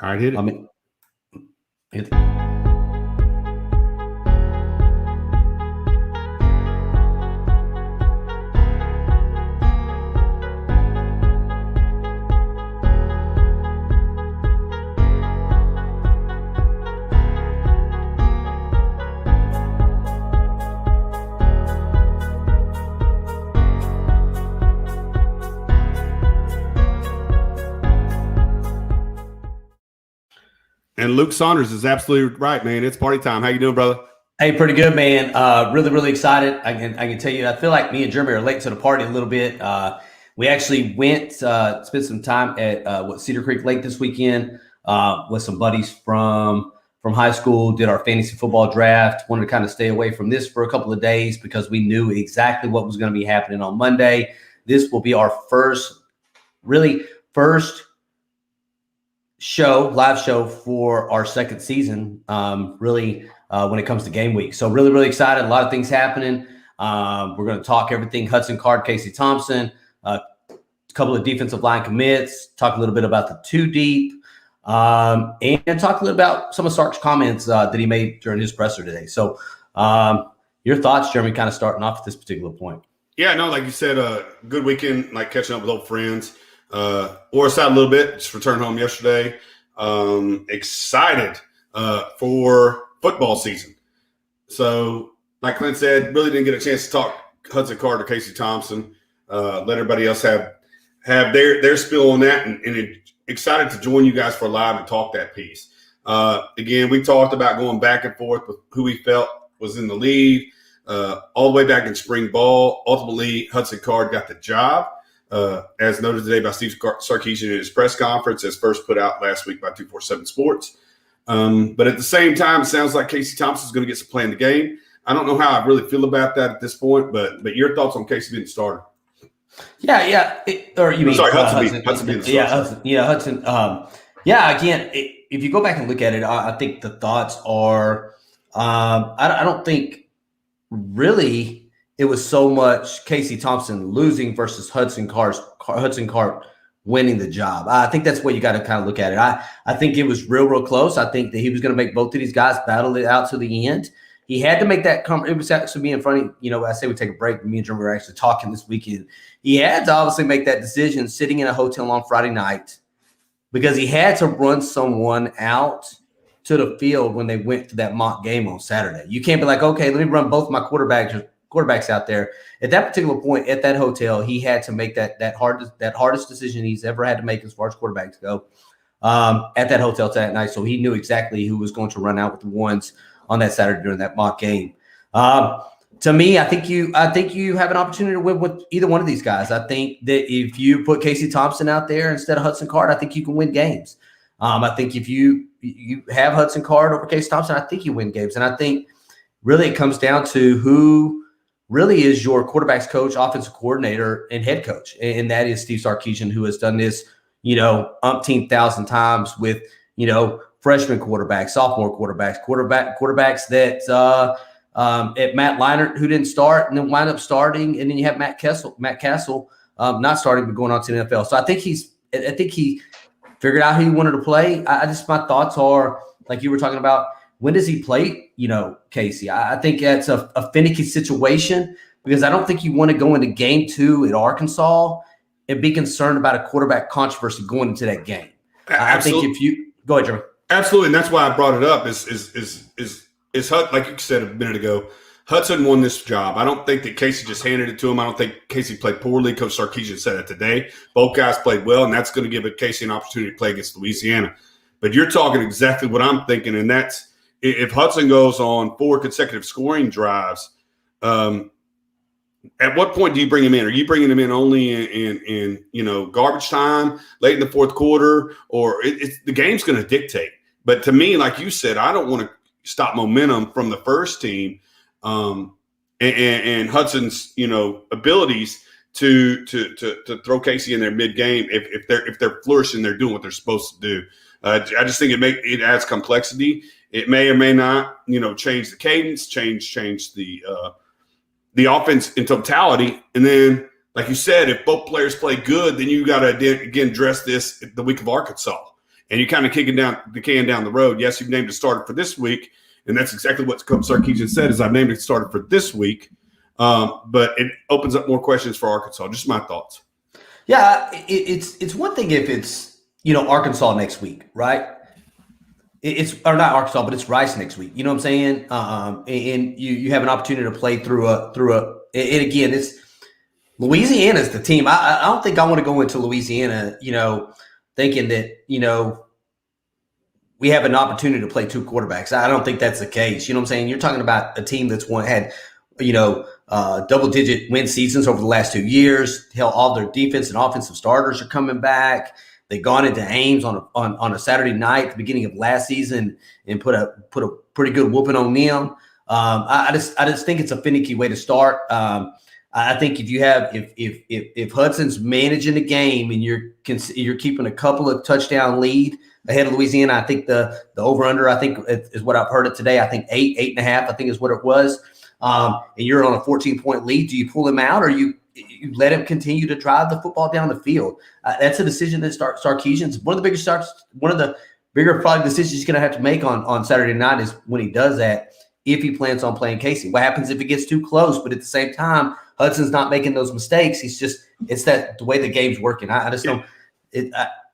All right, hit it. I mean, it And Luke Saunders is absolutely right, man. It's party time. How you doing, brother? Hey, pretty good, man. Really excited. I can tell you. I feel like me and Jeremy are late to the party a little bit. We actually went spent some time at Cedar Creek Lake this weekend with some buddies from high school. Did our fantasy football draft. Wanted to kind of stay away from this for a couple of days because we knew exactly what was going to be happening on Monday. This will be our first live show for our second season. When it comes to game week. So really excited. A lot of things happening. We're going to talk everything Hudson Card, Casey Thompson, a couple of defensive line commits, talk a little bit about the two deep, and talk a little about some of Sark's comments that he made during his presser today. So your thoughts, Jeremy, kind of starting off at this particular point. Yeah, no, like you said, good weekend, like catching up with old friends. Wore us out a little bit, just returned home yesterday. Excited for football season. So, like Clint said, really didn't get a chance to talk Hudson Card or Casey Thompson. Let everybody else have their spill on that, and excited to join you guys for live and talk that piece. Again, we talked about going back and forth with who we felt was in the lead all the way back in spring ball. Ultimately, Hudson Card got the job, as noted today by Steve Sarkisian in his press conference, as first put out last week by 247 Sports. But at the same time, it sounds like Casey Thompson is going to get some play in the game. I don't know how I really feel about that at this point, but your thoughts on Casey being started? Yeah. Hudson being the Hudson. Again, if you go back and look at it, I think the thoughts are, I don't think really it was so much Casey Thompson losing versus Hudson Card winning the job. I think that's where you got to kind of look at it. I think it was real close. I think that he was going to make both of these guys battle it out to the end. He had to make that it was actually being funny. I say we take a break. Me and Jeremy were actually talking this weekend. He had to obviously make that decision sitting in a hotel on Friday night because he had to run someone out to the field when they went to that mock game on Saturday. You can't be like, okay, let me run both my quarterbacks out there. At that particular point at that hotel, he had to make that hardest decision he's ever had to make as far as quarterbacks go at that hotel that night. So he knew exactly who was going to run out with the ones on that Saturday during that mock game. To me, I think you have an opportunity to win with either one of these guys. I think that if you put Casey Thompson out there instead of Hudson Card, I think you can win games. I think if you have Hudson Card over Casey Thompson, I think you win games. And I think really it comes down to who really is your quarterback's coach, offensive coordinator, and head coach. And that is Steve Sarkisian, who has done this, umpteen thousand times with, freshman quarterbacks, sophomore quarterbacks that at Matt Leinart, who didn't start and then wind up starting. And then you have Matt Castle not starting, but going on to the NFL. So I think he figured out who he wanted to play. My thoughts are, like you were talking about, when does he play, Casey? I think that's a finicky situation because I don't think you want to go into game 2 at Arkansas and be concerned about a quarterback controversy going into that game. I think if you – go ahead, Jeremy. Absolutely, and that's why I brought it up is like you said a minute ago, Hudson won this job. I don't think that Casey just handed it to him. I don't think Casey played poorly. Coach Sarkisian said it today. Both guys played well, and that's going to give Casey an opportunity to play against Louisiana. But you're talking exactly what I'm thinking, and that's if Hudson goes on 4 consecutive scoring drives, at what point do you bring him in? Are you bringing him in only in garbage time, late in the fourth quarter, or the game's going to dictate? But to me, like you said, I don't want to stop momentum from the first team and Hudson's abilities to throw Casey in there mid game if they're flourishing, they're doing what they're supposed to do. I just think it adds complexity. It may or may not change the cadence, change the offense in totality. And then, like you said, if both players play good, then you got to again address this the week of Arkansas. and you kind of kicking down the can down the road. Yes, you've named a starter for this week, and that's exactly what Coach 𝗟𝗜𝗓𝗓 said is I've named a starter for this week. But it opens up more questions for Arkansas. Just my thoughts. Yeah, it's one thing if it's, Arkansas next week, right? It's or not Arkansas, but it's Rice next week. You know what I'm saying? And you have an opportunity to play through a and again, it's Louisiana's the team. I don't think I want to go into Louisiana, thinking that, we have an opportunity to play two quarterbacks. I don't think that's the case. You know what I'm saying? You're talking about a team that's had double-digit win seasons over the last 2 years. Hell, all their defense and offensive starters are coming back. They've gone into Ames on a Saturday night at the beginning of last season and put a pretty good whooping on them. I just think it's a finicky way to start. I think if Hudson's managing the game and you're keeping a couple of touchdown lead ahead of Louisiana, I think the over-under, I think is what I've heard it today. I think 8.5, I think is what it was. And you're on a 14-point lead. Do you pull him out or you let him continue to drive the football down the field? That's a decision that Sarkisian's one of the bigger probably decisions he's going to have to make on Saturday night is when he does that, if he plans on playing Casey. What happens if it gets too close, but at the same time, Hudson's not making those mistakes. It's the way the game's working. I just don't.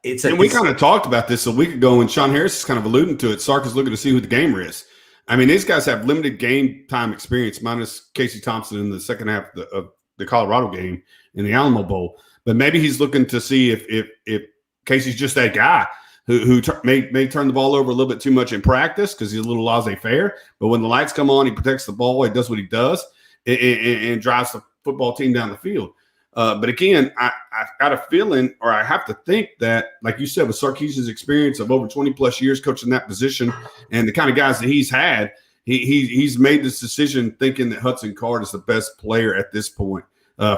We kind of talked about this a week ago, and Sean Harris is kind of alluding to it. Sark is looking to see who the gamer is. I mean, these guys have limited game time experience, minus Casey Thompson in the second half of the Colorado game in the Alamo Bowl. But maybe he's looking to see if Casey's just that guy who may turn the ball over a little bit too much in practice because he's a little laissez-faire. But when the lights come on, he protects the ball. He does what he does and drives the football team down the field. But again, I've got a feeling, or I have to think that, like you said, with Sarkisian's experience of over 20-plus years coaching that position and the kind of guys that he's had, he's made this decision thinking that Hudson Card is the best player at this point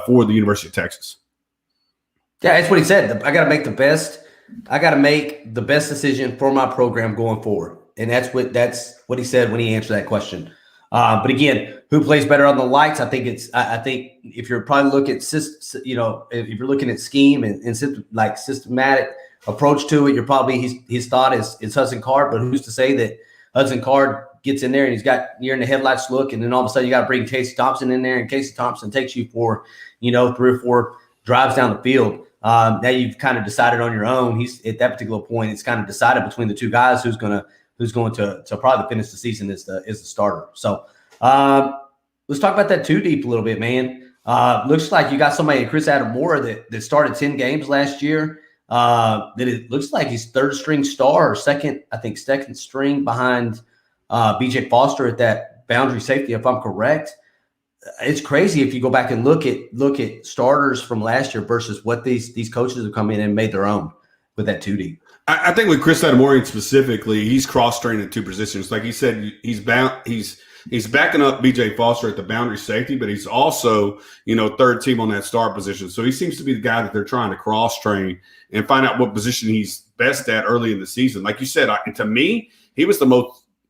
for the University of Texas. Yeah, that's what he said. I got to make the best decision for my program going forward. And that's what he said when he answered that question. But again, who plays better on the lights? I think if you're probably looking at if you're looking at scheme and systematic approach to it, you're probably his thought is Hudson Card. But who's to say that Hudson Card gets in there and he's got you're in the headlights look, and then all of a sudden you got to bring Casey Thompson in there, and Casey Thompson takes you for 3 or 4 drives down the field. Now you've kind of decided on your own. He's at that particular point. It's kind of decided between the two guys who's going to probably finish the season as the starter. So let's talk about that 2 deep a little bit, man. Looks like you got somebody, Chris Adamora, that started 10 games last year. That it looks like he's third string star or second string behind BJ Foster at that boundary safety, if I'm correct. It's crazy if you go back and look at starters from last year versus what these coaches have come in and made their own with that 2 deep. I think with Chris Adamorian specifically, he's cross-trained at 2 positions. Like he said, he's backing up B.J. Foster at the boundary safety, but he's also, third team on that star position. So he seems to be the guy that they're trying to cross-train and find out what position he's best at early in the season. Like you said, to me, he was the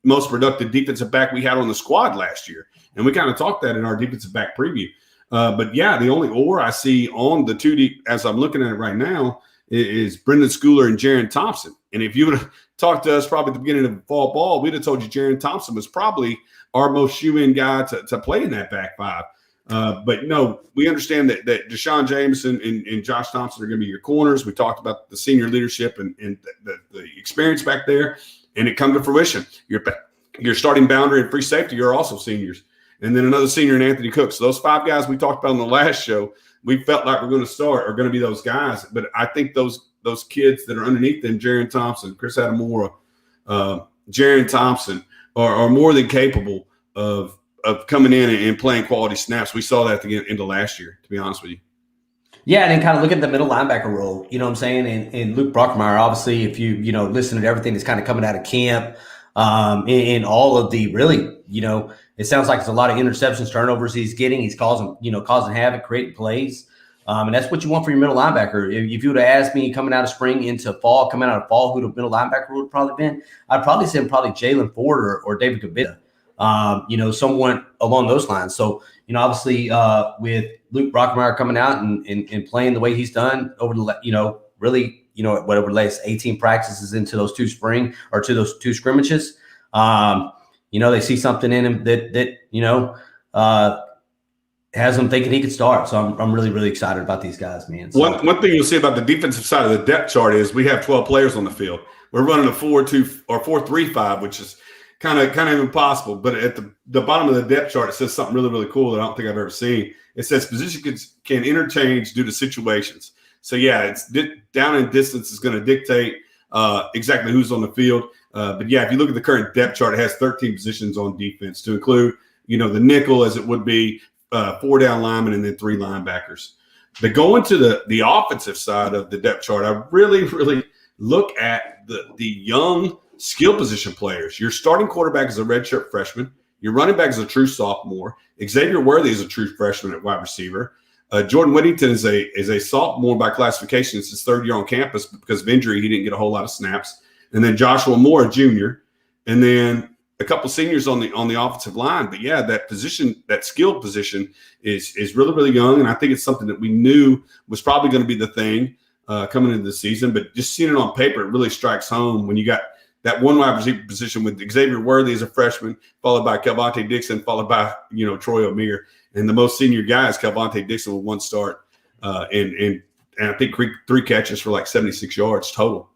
most productive defensive back we had on the squad last year. And we kind of talked that in our defensive back preview. But, yeah, the only or I see on the 2 deep as I'm looking at it right now is Brendan Schooler and Jaron Thompson. And if you would have talked to us probably at the beginning of fall ball, we'd have told you Jaron Thompson was probably our most shoe-in guy to play in that back 5. But, we understand that Deshaun Jameson and Josh Thompson are going to be your corners. We talked about the senior leadership and the experience back there, and it come to fruition. Your starting boundary and free safety are also seniors. And then another senior in Anthony Cook. So those 5 guys we talked about on the last show, we felt like we're going to start are going to be those guys. But I think those kids that are underneath them, Jaron Thompson, Chris Adamora, Jaron Thompson, are more than capable of coming in and playing quality snaps. We saw that at the end of last year, to be honest with you. Yeah, and then kind of look at the middle linebacker role, you know what I'm saying? And Luke Brockmeyer, obviously, if you listen to everything that's kind of coming out of camp, and all of the really, it sounds like it's a lot of interceptions, turnovers he's getting. He's causing havoc, creating plays. And that's what you want for your middle linebacker. If you would have asked me coming out of spring into fall, who the middle linebacker would have probably been, I'd probably say Jalen Ford or David Kabita, someone along those lines. So, obviously with Luke Brockmeyer coming out and playing the way he's done over the, really whatever last 18 practices into those two scrimmages. They see something in him that has him thinking he could start. So I'm really, really excited about these guys, man. So, one thing you'll see about the defensive side of the depth chart is we have 12 players on the field. We're running a 4-2 or 4-3-5, which is kind of impossible. But at the bottom of the depth chart, it says something really, really cool that I don't think I've ever seen. It says positions can interchange due to situations. So, yeah, it's down in distance is going to dictate exactly who's on the field. But, yeah, if you look at the current depth chart, it has 13 positions on defense to include, the nickel as it would be, 4 down linemen and then 3 linebackers. But going to the offensive side of the depth chart, I really, really look at the young skill position players. Your starting quarterback is a redshirt freshman. Your running back is a true sophomore. Xavier Worthy is a true freshman at wide receiver. Jordan Whittington is a sophomore by classification. It's his 3rd year on campus, but because of injury, he didn't get a whole lot of snaps. And then Joshua Moore, a junior. And then a couple seniors on the offensive line. But yeah, that position, that skilled position is really, really young. And I think it's something that we knew was probably going to be the thing coming into the season. But just seeing it on paper, it really strikes home when you got that one wide receiver position with Xavier Worthy as a freshman, followed by Kelvontae Dixon, followed by, Troy O'Meara. And the most senior guy is Kelvontae Dixon with 1 start. And I think 3 catches for like 76 yards total.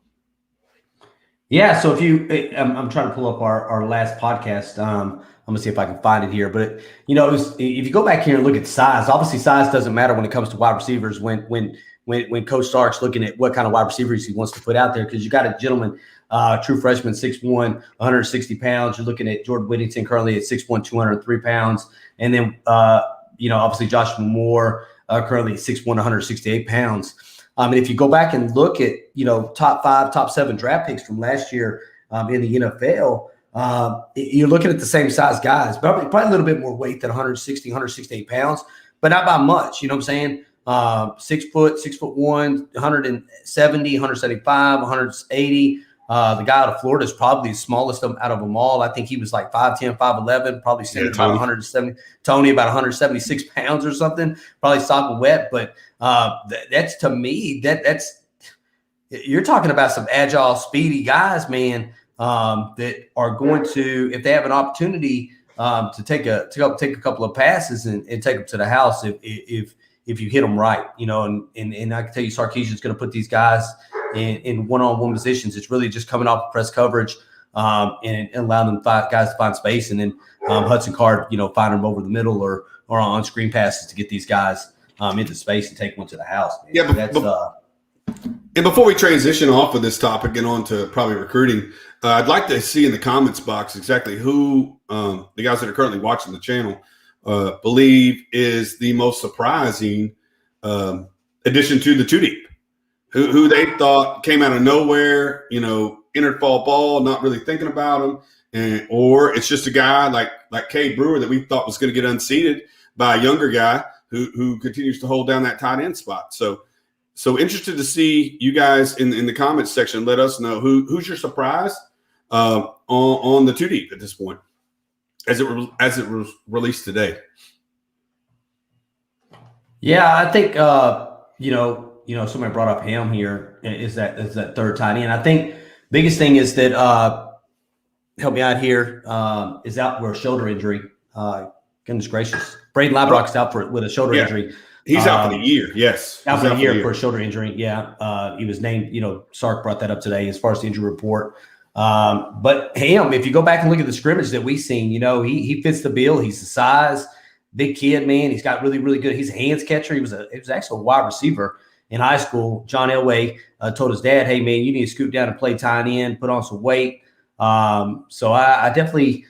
Yeah, so I'm trying to pull up our last podcast. I'm gonna see if I can find it here. But if you go back here and look at size, obviously size doesn't matter when it comes to wide receivers. When Coach Stark's looking at what kind of wide receivers he wants to put out there, because you got a gentleman, true freshman, 6'1", 160 pounds. You're looking at Jordan Whittington currently at 6'1", 203 pounds, and then obviously Joshua Moore currently at 6'1", 168 pounds. And if you go back and look at, top 5, top 7 draft picks from last year in the NFL, you're looking at the same size guys, probably a little bit more weight than 160, 168 pounds, but not by much. You know what I'm saying? 6'1", 170, 175, 180. The guy out of Florida is probably the smallest out of them all. I think he was like 5'10", 5'11", probably standing about 170. Tony about 176 pounds or something, probably sopping wet. But that's, to me, that's you're talking about some agile, speedy guys, man, that are going to, if they have an opportunity to take a couple of passes and take them to the house, if you hit them right, and I can tell you, Sarkisian's going to put these guys in one-on-one positions. It's really just coming off press coverage and allowing them guys to find space, and then Hudson Card, finding them over the middle or on screen passes to get these guys into space and take one to the house. Man. Yeah, and before we transition off of this topic and on to probably recruiting, I'd like to see in the comments box exactly who the guys that are currently watching the channel believe is the most surprising addition to the 2-deep. Who they thought came out of nowhere, entered fall ball, not really thinking about him, or it's just a guy like Cade Brewer that we thought was going to get unseated by a younger guy who continues to hold down that tight end spot. So interested to see you guys in the comments section. Let us know who's your surprise on the 2-deep at this point, as it was released today. Yeah, I think somebody brought up Ham here. Is that third tight end? I think biggest thing is that help me out here, is out for a shoulder injury. Goodness gracious, Braden Labrock's out with a shoulder injury. He's out for the year. Yes, out for the year for a shoulder injury. Yeah, he was named. Sark brought that up today as far as the injury report. But Ham, if you go back and look at the scrimmage that we've seen, he fits the bill. He's the size, big kid, man. He's got really, really good. He's a hands catcher. He was actually a wide receiver in high school. John Elway told his dad, "Hey, man, you need to scoot down and play tight end, put on some weight." So I definitely,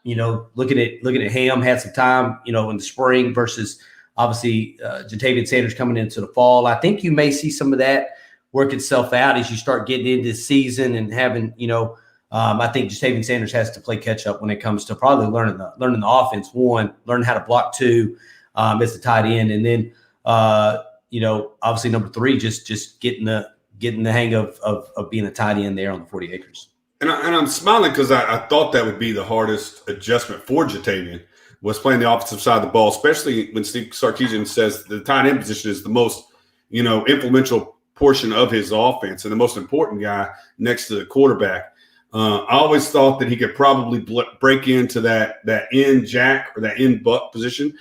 looking at Ham, had some time, in the spring versus obviously Jatavian Sanders coming into the fall. I think you may see some of that work itself out as you start getting into the season and having, I think Jatavian Sanders has to play catch up when it comes to probably learning the offense. One, learning how to block. Two, as the tight end, and then obviously number 3, just getting the hang of being a tight end there on the 40 acres. And I'm smiling because I thought that would be the hardest adjustment for Jatavian, was playing the offensive side of the ball, especially when Steve Sarkisian says the tight end position is the most, influential portion of his offense and the most important guy next to the quarterback. I always thought that he could probably break into that end jack or that end buck position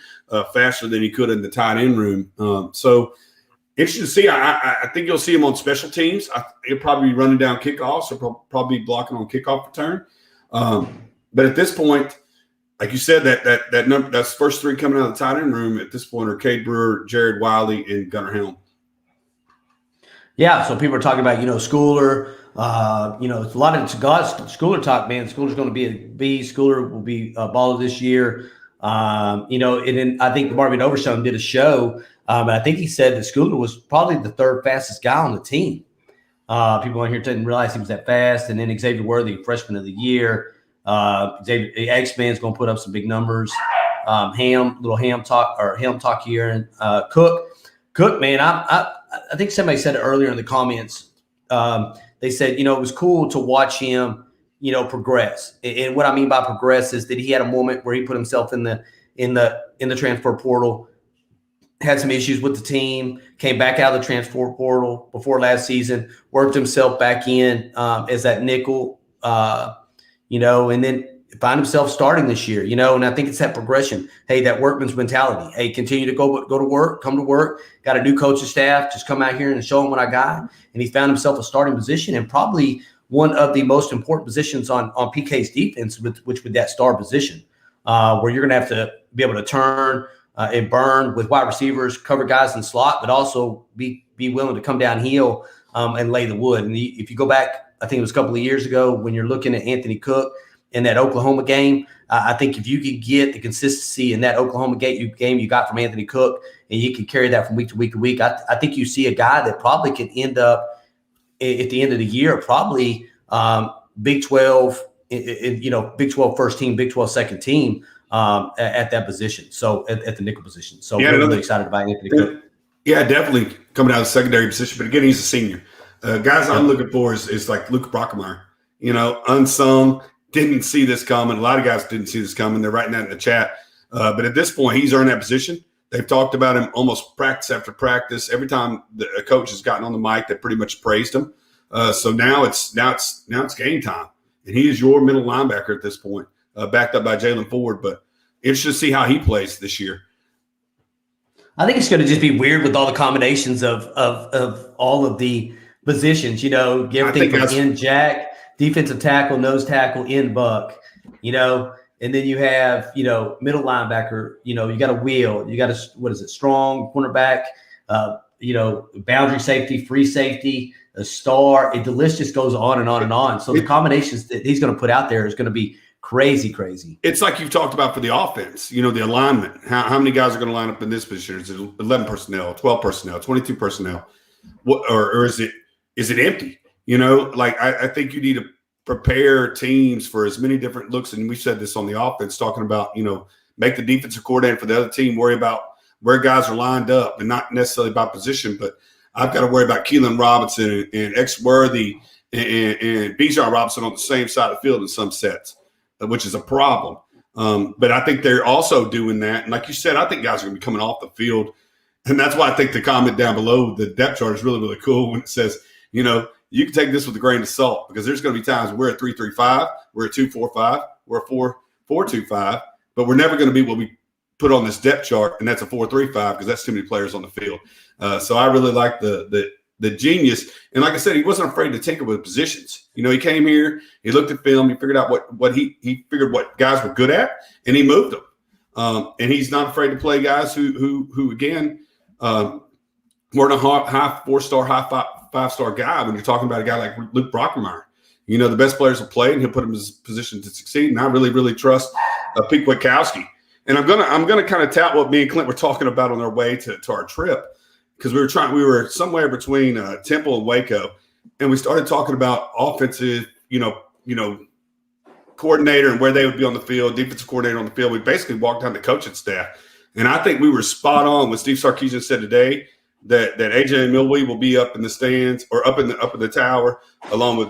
faster than he could in the tight end room. So interesting to see. I think you'll see him on special teams. He'll probably be running down kickoffs or probably blocking on kickoff return. But at this point, like you said, that number, that's first three coming out of the tight end room at this point are Cade Brewer, Jared Wiley, and Gunnar Helm. Yeah, so people are talking about, Schooler. It's a lot of Schooler talk, man. Schooler's going to be a beast. Schooler will be a baller this year. And then I think Marvin Overstone did a show, and I think he said that Schooler was probably the third fastest guy on the team. People on here didn't realize he was that fast. And then Xavier Worthy, freshman of the year. Xavier X-Man's going to put up some big numbers. Helm talk here. And Cook, man, I think somebody said it earlier in the comments. They said, it was cool to watch him, progress. And what I mean by progress is that he had a moment where he put himself in the transfer portal, had some issues with the team, came back out of the transfer portal before last season, worked himself back in as that nickel, and then find himself starting this year, and I think it's that progression. Hey, that workman's mentality. Hey, continue to go to work, come to work, got a new coaching staff, just come out here and show him what I got. And he found himself a starting position and probably one of the most important positions on PK's defense, which with that star position, where you're going to have to be able to turn and burn with wide receivers, cover guys in slot, but also be willing to come downhill and lay the wood. And if you go back, I think it was a couple of years ago when you're looking at Anthony Cook in that Oklahoma game, I think if you could get the consistency in that Oklahoma game you got from Anthony Cook, and you can carry that from week to week to week, I think you see a guy that probably could end up at the end of the year, probably Big 12, Big 12 first team, Big 12 second team at that position. So at the nickel position. So we're really excited about Anthony Cook. Yeah, definitely coming out of the secondary position. But again, he's a senior. Guys I'm looking for is like Luke Brockmeyer, unsung. Didn't see this coming. A lot of guys didn't see this coming. They're writing that in the chat. But at this point, he's earned that position. They've talked about him almost practice after practice. Every time a coach has gotten on the mic, they pretty much praised him. So now it's game time, and he is your middle linebacker at this point, backed up by Jalen Ford. But interesting to see how he plays this year. I think it's going to just be weird with all the combinations of all of the positions. Everything from in jack, defensive tackle, nose tackle, in buck, and then you have, middle linebacker, you got a wheel, you got a, strong cornerback, boundary safety, free safety, a star. The list just goes on and on and on. So the combinations that he's going to put out there is going to be crazy. It's like you've talked about for the offense, the alignment. How many guys are going to line up in this position? Is it 11 personnel, 12 personnel, 22 personnel? Or is it empty? I think you need to prepare teams for as many different looks. And we said this on the offense, talking about, make the defensive coordinator for the other team worry about where guys are lined up and not necessarily by position. But I've got to worry about Keelan Robinson and X Worthy and Bijan Robinson on the same side of the field in some sets, which is a problem. But I think they're also doing that. And like you said, I think guys are going to be coming off the field. And that's why I think the comment down below, the depth chart, is really, really cool when it says, you can take this with a grain of salt, because there's going to be times we're at 3-3-5, we're at 2-4-5, we're at 4-4-2-5, but we're never going to be what we put on this depth chart, and that's a 4-3-5, because that's too many players on the field. So I really like the genius. And like I said, he wasn't afraid to tinker with positions. He came here, he looked at film, he figured out what he figured what guys were good at, and he moved them. And he's not afraid to play guys who again, weren't a high 4-star, high 5-star guy when you're talking about a guy like Luke Brockmeyer. The best players will play, and he'll put him in his position to succeed. And I really, really trust Pete Kwiatkowski. And I'm gonna kind of tout what me and Clint were talking about on our way to our trip, because we were somewhere between Temple and Waco, and we started talking about offensive, coordinator and where they would be on the field, defensive coordinator on the field. We basically walked down the coaching staff, and I think we were spot on what Steve Sarkisian said today, that AJ Milwee will be up in the stands or up in the tower along with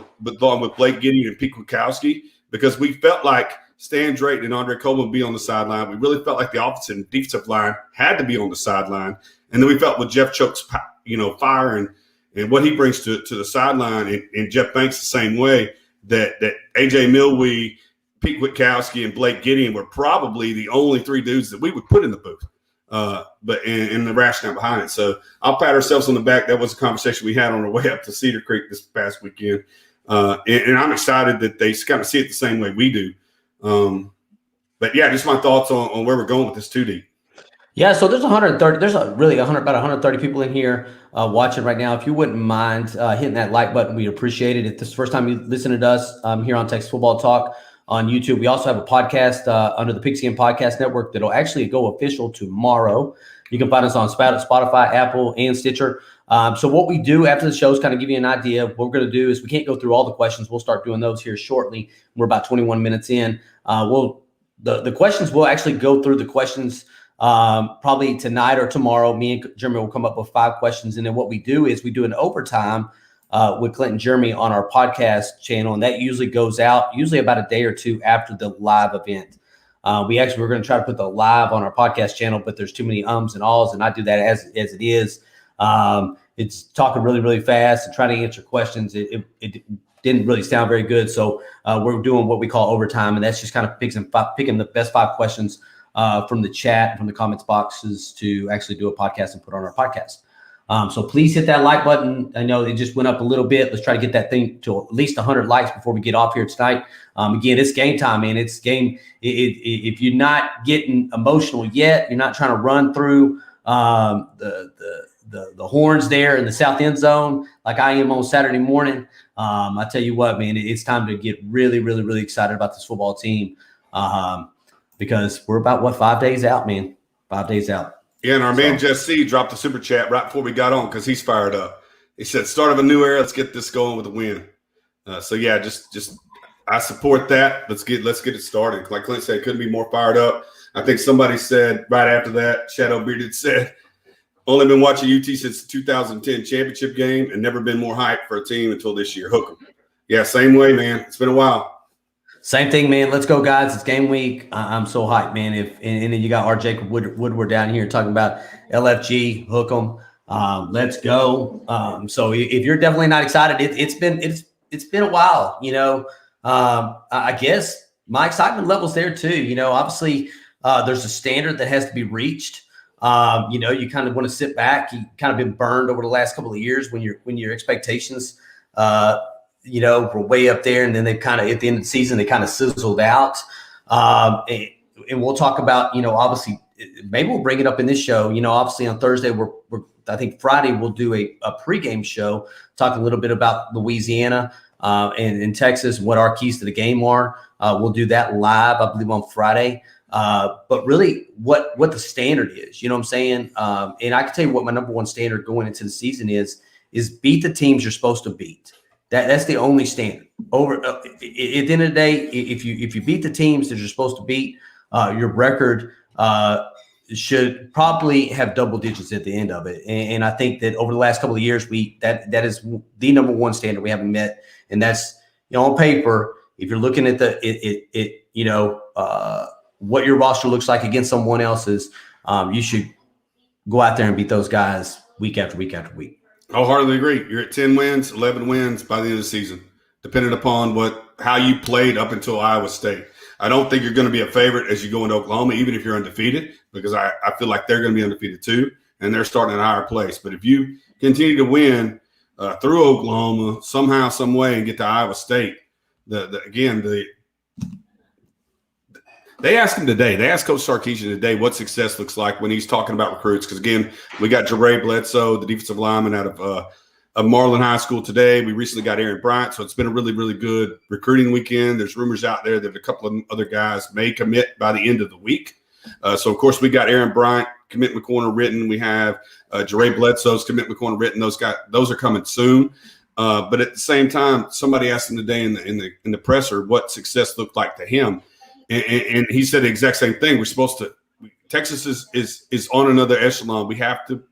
Blake Gideon and Pete Kwiatkowski, because we felt like Stan Drayton and Andre Coleman would be on the sideline. We really felt like the offensive and defensive line had to be on the sideline, and then we felt with Jeff Choke's fire and what he brings to the sideline, and Jeff Banks the same way, that A.J. Milwee, Pete Witkowski, and Blake Gideon were probably the only three dudes that we would put in the booth. But in the rationale behind it. So I'll pat ourselves on the back. That was a conversation we had on our way up to Cedar Creek this past weekend. And I'm excited that they kind of see it the same way we do. But yeah, just my thoughts on where we're going with this 2D. Yeah, so there's 130. There's about 130 people in here watching right now. If you wouldn't mind hitting that like button, we'd appreciate it. If this is the first time you listen to us here on Texas Football Talk on YouTube, we also have a podcast under the Pigskin Podcast Network that'll actually go official tomorrow. You can find us on Spotify, Apple, and Stitcher. So what we do after the show is kind of give you an idea. What we're going to do is we can't go through all the questions. We'll start doing those here shortly. We're about 21 minutes in. The questions, we'll actually go through the questions probably tonight or tomorrow. Me and Jeremy will come up with 5 questions. And then what we do is we do an overtime with Clint and Jeremy on our podcast channel. And that usually goes out about a day or two after the live event. We're going to try to put the live on our podcast channel, but there's too many ums and ahs, and I do that as it is. It's talking really, really fast and trying to answer questions. It didn't really sound very good. So we're doing what we call overtime, and that's just kind of picking the best 5 questions from the chat, from the comments boxes to actually do a podcast and put on our podcast. So please hit that like button. I know it just went up a little bit. Let's try to get that thing to at least 100 likes before we get off here tonight. Again, it's game time, man. It's game. If you're not getting emotional yet, you're not trying to run through the horns there in the south end zone like I am on Saturday morning. I tell you what, man, it's time to get really, really, really excited about this football team because we're about 5 days out, man. 5 days out. Yeah, and our man Jesse dropped a super chat right before we got on because he's fired up. He said, "Start of a new era. Let's get this going with a win." So yeah, just I support that. Let's get it started. Like Clint said, couldn't be more fired up. I think somebody said right after that, Shadow Bearded said, "Only been watching UT since the 2010 championship game and never been more hyped for a team until this year." Hook 'em. Yeah, same way, man. It's been a while. Same thing, man. Let's go, guys. It's game week. I'm so hyped, man. And then you got RJ Woodward down here talking about LFG, hook 'em. Let's go. So if you're definitely not excited, it's been a while. You know, I guess my excitement level's there too. You know, obviously there's a standard that has to be reached. You know, you kind of want to sit back. You kind of been burned over the last couple of years when your expectations you know, were way up there, and then they kind of at the end of the season they kind of sizzled out. And we'll talk about, you know, obviously maybe we'll bring it up in this show. You know, obviously on Thursday I think Friday we'll do a pregame show, talk a little bit about Louisiana and in Texas, what our keys to the game are. We'll do that live, I believe, on Friday. But really what the standard is, you know what I'm saying? And I can tell you what my number one standard going into the season is beat the teams you're supposed to beat. That's the only standard. At the end of the day, if you beat the teams that you're supposed to beat, your record should probably have double digits at the end of it. And I think that over the last couple of years, that is the number one standard we haven't met. And that's, you know, on paper, if you're looking at what your roster looks like against someone else's, you should go out there and beat those guys week after week after week. I wholeheartedly agree. You're at 10 wins, 11 wins by the end of the season, depending upon how you played up until Iowa State. I don't think you're going to be a favorite as you go into Oklahoma, even if you're undefeated, because I feel like they're going to be undefeated too, and they're starting at a higher place. But if you continue to win through Oklahoma somehow, some way, and get to Iowa State, they asked him today. They asked Coach Sarkisian today what success looks like when he's talking about recruits. Because, again, we got 𝗟𝗜𝗞𝗘 Bledsoe, the defensive lineman out of Marlin High School today. We recently got Aaron Bryant. So it's been a really, really good recruiting weekend. There's rumors out there that a couple of other guys may commit by the end of the week. So, of course, we got Aaron Bryant commitment corner written. We have 𝗟𝗜𝗞𝗘 Bledsoe's commitment corner written. Those are coming soon. But at the same time, somebody asked him today in the presser what success looked like to him. And he said the exact same thing. We're supposed to. Texas is on another echelon. We have to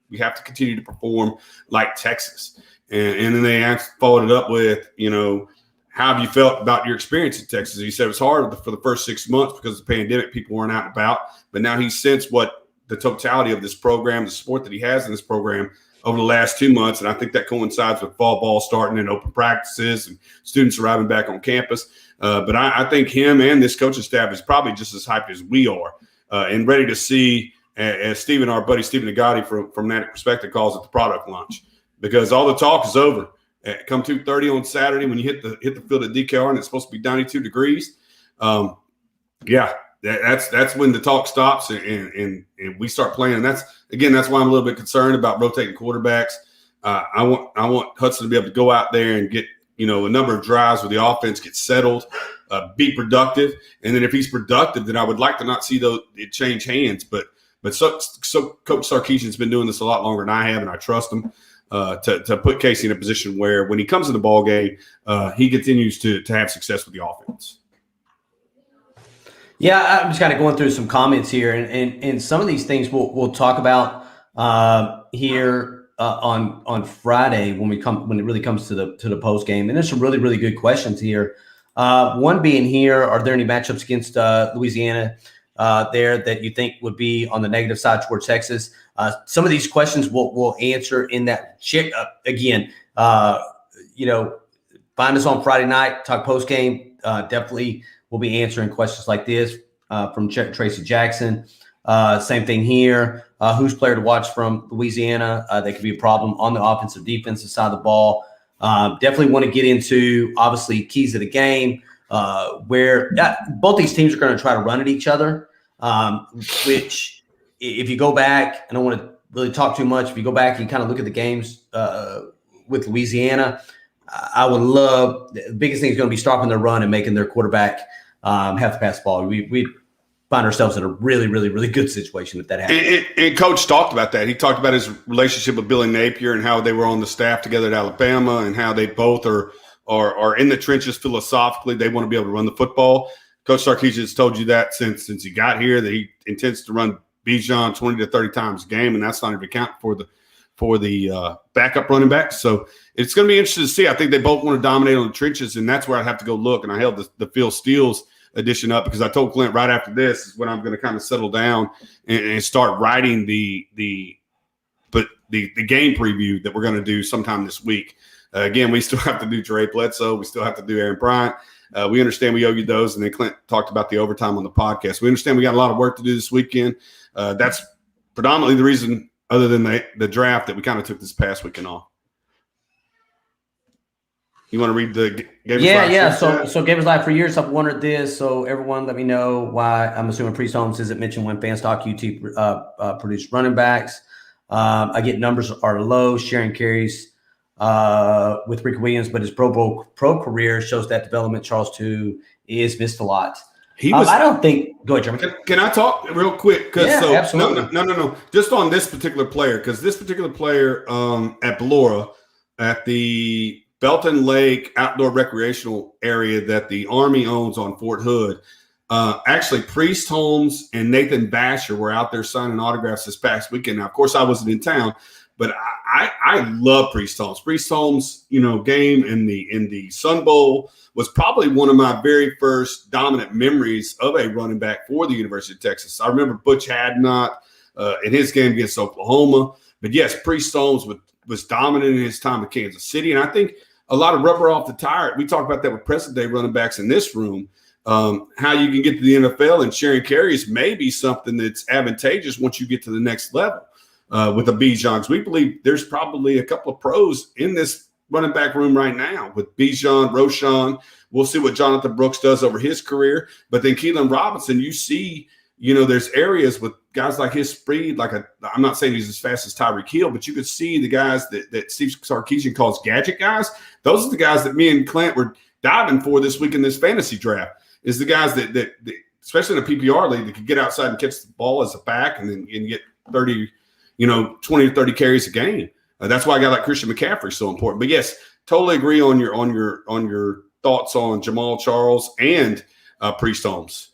continue to perform like Texas. And then they followed it up with, you know, how have you felt about your experience in Texas? He said it was hard for the first 6 months because of the pandemic. People weren't out and about. But now he's sensed what the totality of this program, the support that he has in this program, over the last 2 months, and I think that coincides with fall ball starting and open practices and students arriving back on campus. But I think him and this coaching staff is probably just as hyped as we are and ready to see, as our buddy Stephen 𝗟𝗓𝗓 from that perspective calls it, the product launch, because all the talk is over. Come 2:30 on Saturday when you hit the field at DKR and it's supposed to be 92 degrees. That's when the talk stops and we start playing. That's why I'm a little bit concerned about rotating quarterbacks. I want Hudson to be able to go out there and get a number of drives where the offense gets settled, be productive, and then if he's productive, then I would like to not see it change hands. But so Coach Sarkisian's been doing this a lot longer than I have, and I trust him to put Casey in a position where when he comes in the ball game, he continues to have success with the offense. Yeah, I'm just kind of going through some comments here, and some of these things we'll talk about here on Friday when it really comes to the post game. And there's some really, really good questions here. One being here: are there any matchups against Louisiana there that you think would be on the negative side towards Texas? Some of these questions we'll answer in that check again. Find us on Friday night, talk post game. Definitely. We'll be answering questions like this from Tracy Jackson. Same thing here. Who's player to watch from Louisiana? That could be a problem on the offensive defensive side of the ball. Definitely want to get into, obviously, keys of the game, where both these teams are going to try to run at each other, which if you go back, I don't want to really talk too much. If you go back and kind of look at the games with Louisiana, I would love – the biggest thing is going to be stopping their run and making their quarterback have to pass the ball. We find ourselves in a really, really, really good situation if that happens. And Coach talked about that. He talked about his relationship with Billy Napier and how they were on the staff together at Alabama and how they both are in the trenches philosophically. They want to be able to run the football. Coach Sarkisian has told you that since he got here, that he intends to run Bijan 20 to 30 times a game, and that's not even account for the backup running backs. So it's going to be interesting to see. I think they both want to dominate on the trenches, and that's where I'd have to go look. And I held the Phil Steele's edition up because I told Clint right after this is when I'm going to kind of settle down and start writing the game preview that we're going to do sometime this week. Again, we still have to do 𝗟𝗓𝗓 𝗦𝗨𝗕. We still have to do Aaron Bryant. We understand we owe you those. And then Clint talked about the overtime on the podcast. We understand we got a lot of work to do this weekend. That's predominantly the reason, other than the draft, that we kind of took this past weekend off. You want to read the Gaber's Live? Yeah. So Gaber's Live for years, I've wondered this. So everyone let me know why. I'm assuming Priest Holmes isn't mentioned when Fanstock UT produced running backs. I get numbers are low, sharing carries with Rick Williams, but his pro career shows that development. Charles too is missed a lot. I don't think. Go ahead, Jeremy. Can I talk real quick? Absolutely. No. Just on this particular player, because this particular player at Belora, at the Belton Lake outdoor recreational area that the Army owns on Fort Hood, actually Priest Holmes and Nathan Basher were out there signing autographs this past weekend. Now, of course, I wasn't in town, but I love Priest Holmes. Priest Holmes, game in the Sun Bowl was probably one of my very first dominant memories of a running back for the University of Texas. I remember Butch Hadnot in his game against Oklahoma. But yes, Priest Holmes was dominant in his time at Kansas City. And I think a lot of rubber off the tire. We talk about that with present day running backs in this room. How you can get to the NFL and sharing carries may be something that's advantageous once you get to the next level with the Bijan. We believe there's probably a couple of pros in this running back room right now with Bijan, Roschon. We'll see what Jonathan Brooks does over his career. But then Keelan Robinson, you see, there's areas with guys like his speed, I'm not saying he's as fast as Tyreek Hill, but you could see the guys that Steve Sarkisian calls gadget guys. Those are the guys that me and Clint were diving for this week in this fantasy draft, is the guys that especially in a PPR league, that could get outside and catch the ball as a back and get 20 to 30 carries a game. That's why a guy like Christian McCaffrey is so important. But yes, totally agree on your thoughts on Jamal Charles and Priest Holmes.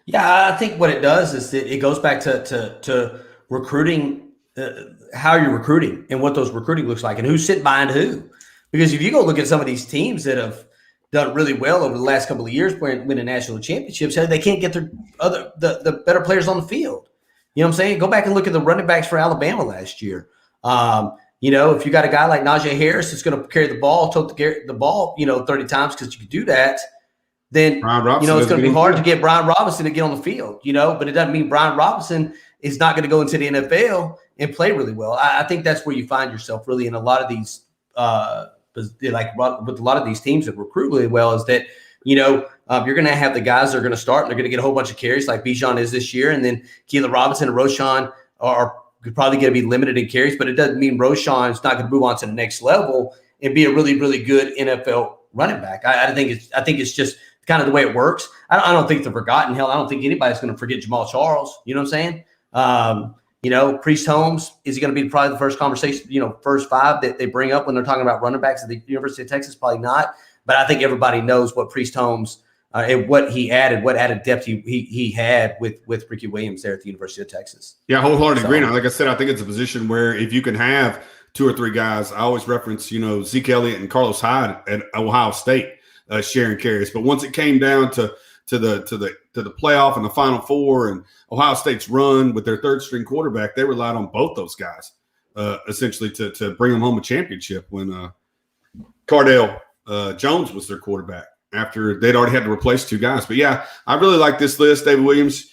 Yeah, I think what it does is it goes back to recruiting, how you're recruiting and what those recruiting looks like and who's sitting behind who. Because if you go look at some of these teams that have done really well over the last couple of years, winning national championships, they can't get the better players on the field. You know what I'm saying? Go back and look at the running backs for Alabama last year. If you got a guy like Najee Harris that's going to carry the ball, tote the ball, 30 times because you can do that, then, it's going to be hard to get Brian Robinson to get on the field, but it doesn't mean Brian Robinson is not going to go into the NFL and play really well. I think that's where you find yourself really in a lot of these, like with a lot of these teams that recruit really well, is that, you're going to have the guys that are going to start and they're going to get a whole bunch of carries like Bijan is this year. And then Keelan Robinson and Roschon are probably going to be limited in carries, but it doesn't mean Roschon is not going to move on to the next level and be a really, really good NFL running back. I think it's just kind of the way it works. I don't think they're forgotten. Hell, I don't think anybody's going to forget Jamal Charles. You know what I'm saying? Priest Holmes, is he going to be probably the first conversation, first five that they bring up when they're talking about running backs at the University of Texas? Probably not. But I think everybody knows what Priest Holmes and what added depth he had with Ricky Williams there at the University of Texas. Yeah, wholeheartedly agree. Like I said, I think it's a position where if you can have two or three guys, I always reference, Zeke Elliott and Carlos Hyde at Ohio State sharing carries. But once it came down to the playoff and the Final Four and Ohio State's run with their third string quarterback, they relied on both those guys essentially to bring them home a championship when Cardale Jones was their quarterback after they'd already had to replace two guys. But yeah, I really like this list. David Williams,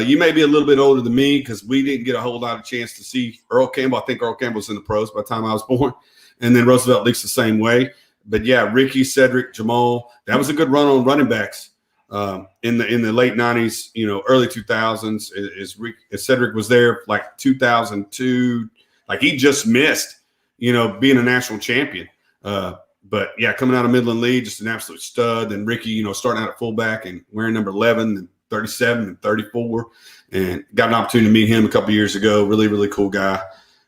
you may be a little bit older than me because we didn't get a whole lot of chance to see Earl Campbell. I think Earl Campbell was in the pros by the time I was born. And then Roosevelt Leaks the same way. But yeah, Ricky, Cedric, Jamal, that was a good run on running backs in the late 90s, early 2000s. As Cedric was there like 2002, like he just missed, being a national champion. But yeah, coming out of Midland Lee, just an absolute stud. And Ricky, starting out at fullback and wearing number 11 and 37 and 34, and got an opportunity to meet him a couple of years ago. Really, really cool guy.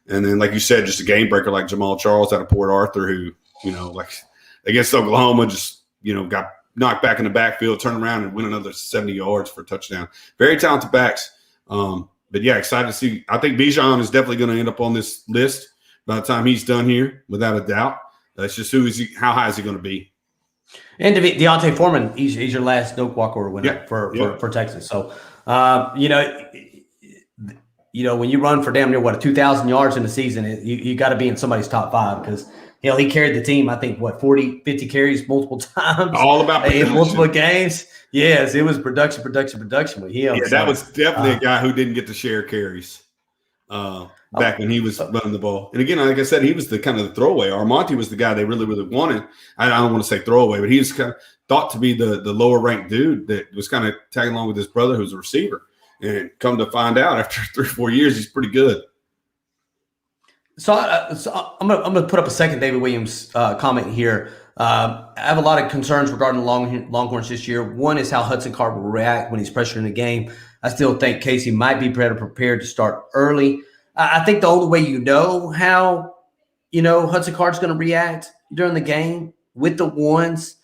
And then, like you said, just a game breaker like Jamal Charles out of Port Arthur, who, like against Oklahoma, just, got knocked back in the backfield, turn around and win another 70 yards for a touchdown. Very talented backs. But yeah, excited to see. I think Bijan is definitely going to end up on this list by the time he's done here, without a doubt. That's just how high is he going to be? And Deontay Foreman, he's your last Doak Walker winner for Texas. So, when you run for damn near 2,000 yards in the season, you got to be in somebody's top five because he carried the team. I think 40, 50 carries multiple times. All about production. In multiple games. Yes, it was production with him. Yeah, that was definitely a guy who didn't get to share carries back when he was running the ball. And again, like I said, he was the kind of the throwaway. Armonte was the guy they really, really wanted. I don't want to say throwaway, but he was kind of thought to be the lower ranked dude that was kind of tagging along with his brother who's a receiver. And come to find out, after 3 or 4 years, he's pretty good. So I'm gonna put up a second David Williams comment here. I have a lot of concerns regarding the Longhorns this year. One is how Hudson Card will react when he's pressured in the game. I still think Casey might be better prepared to start early. I think the only way how Hudson Card's going to react during the game with the ones,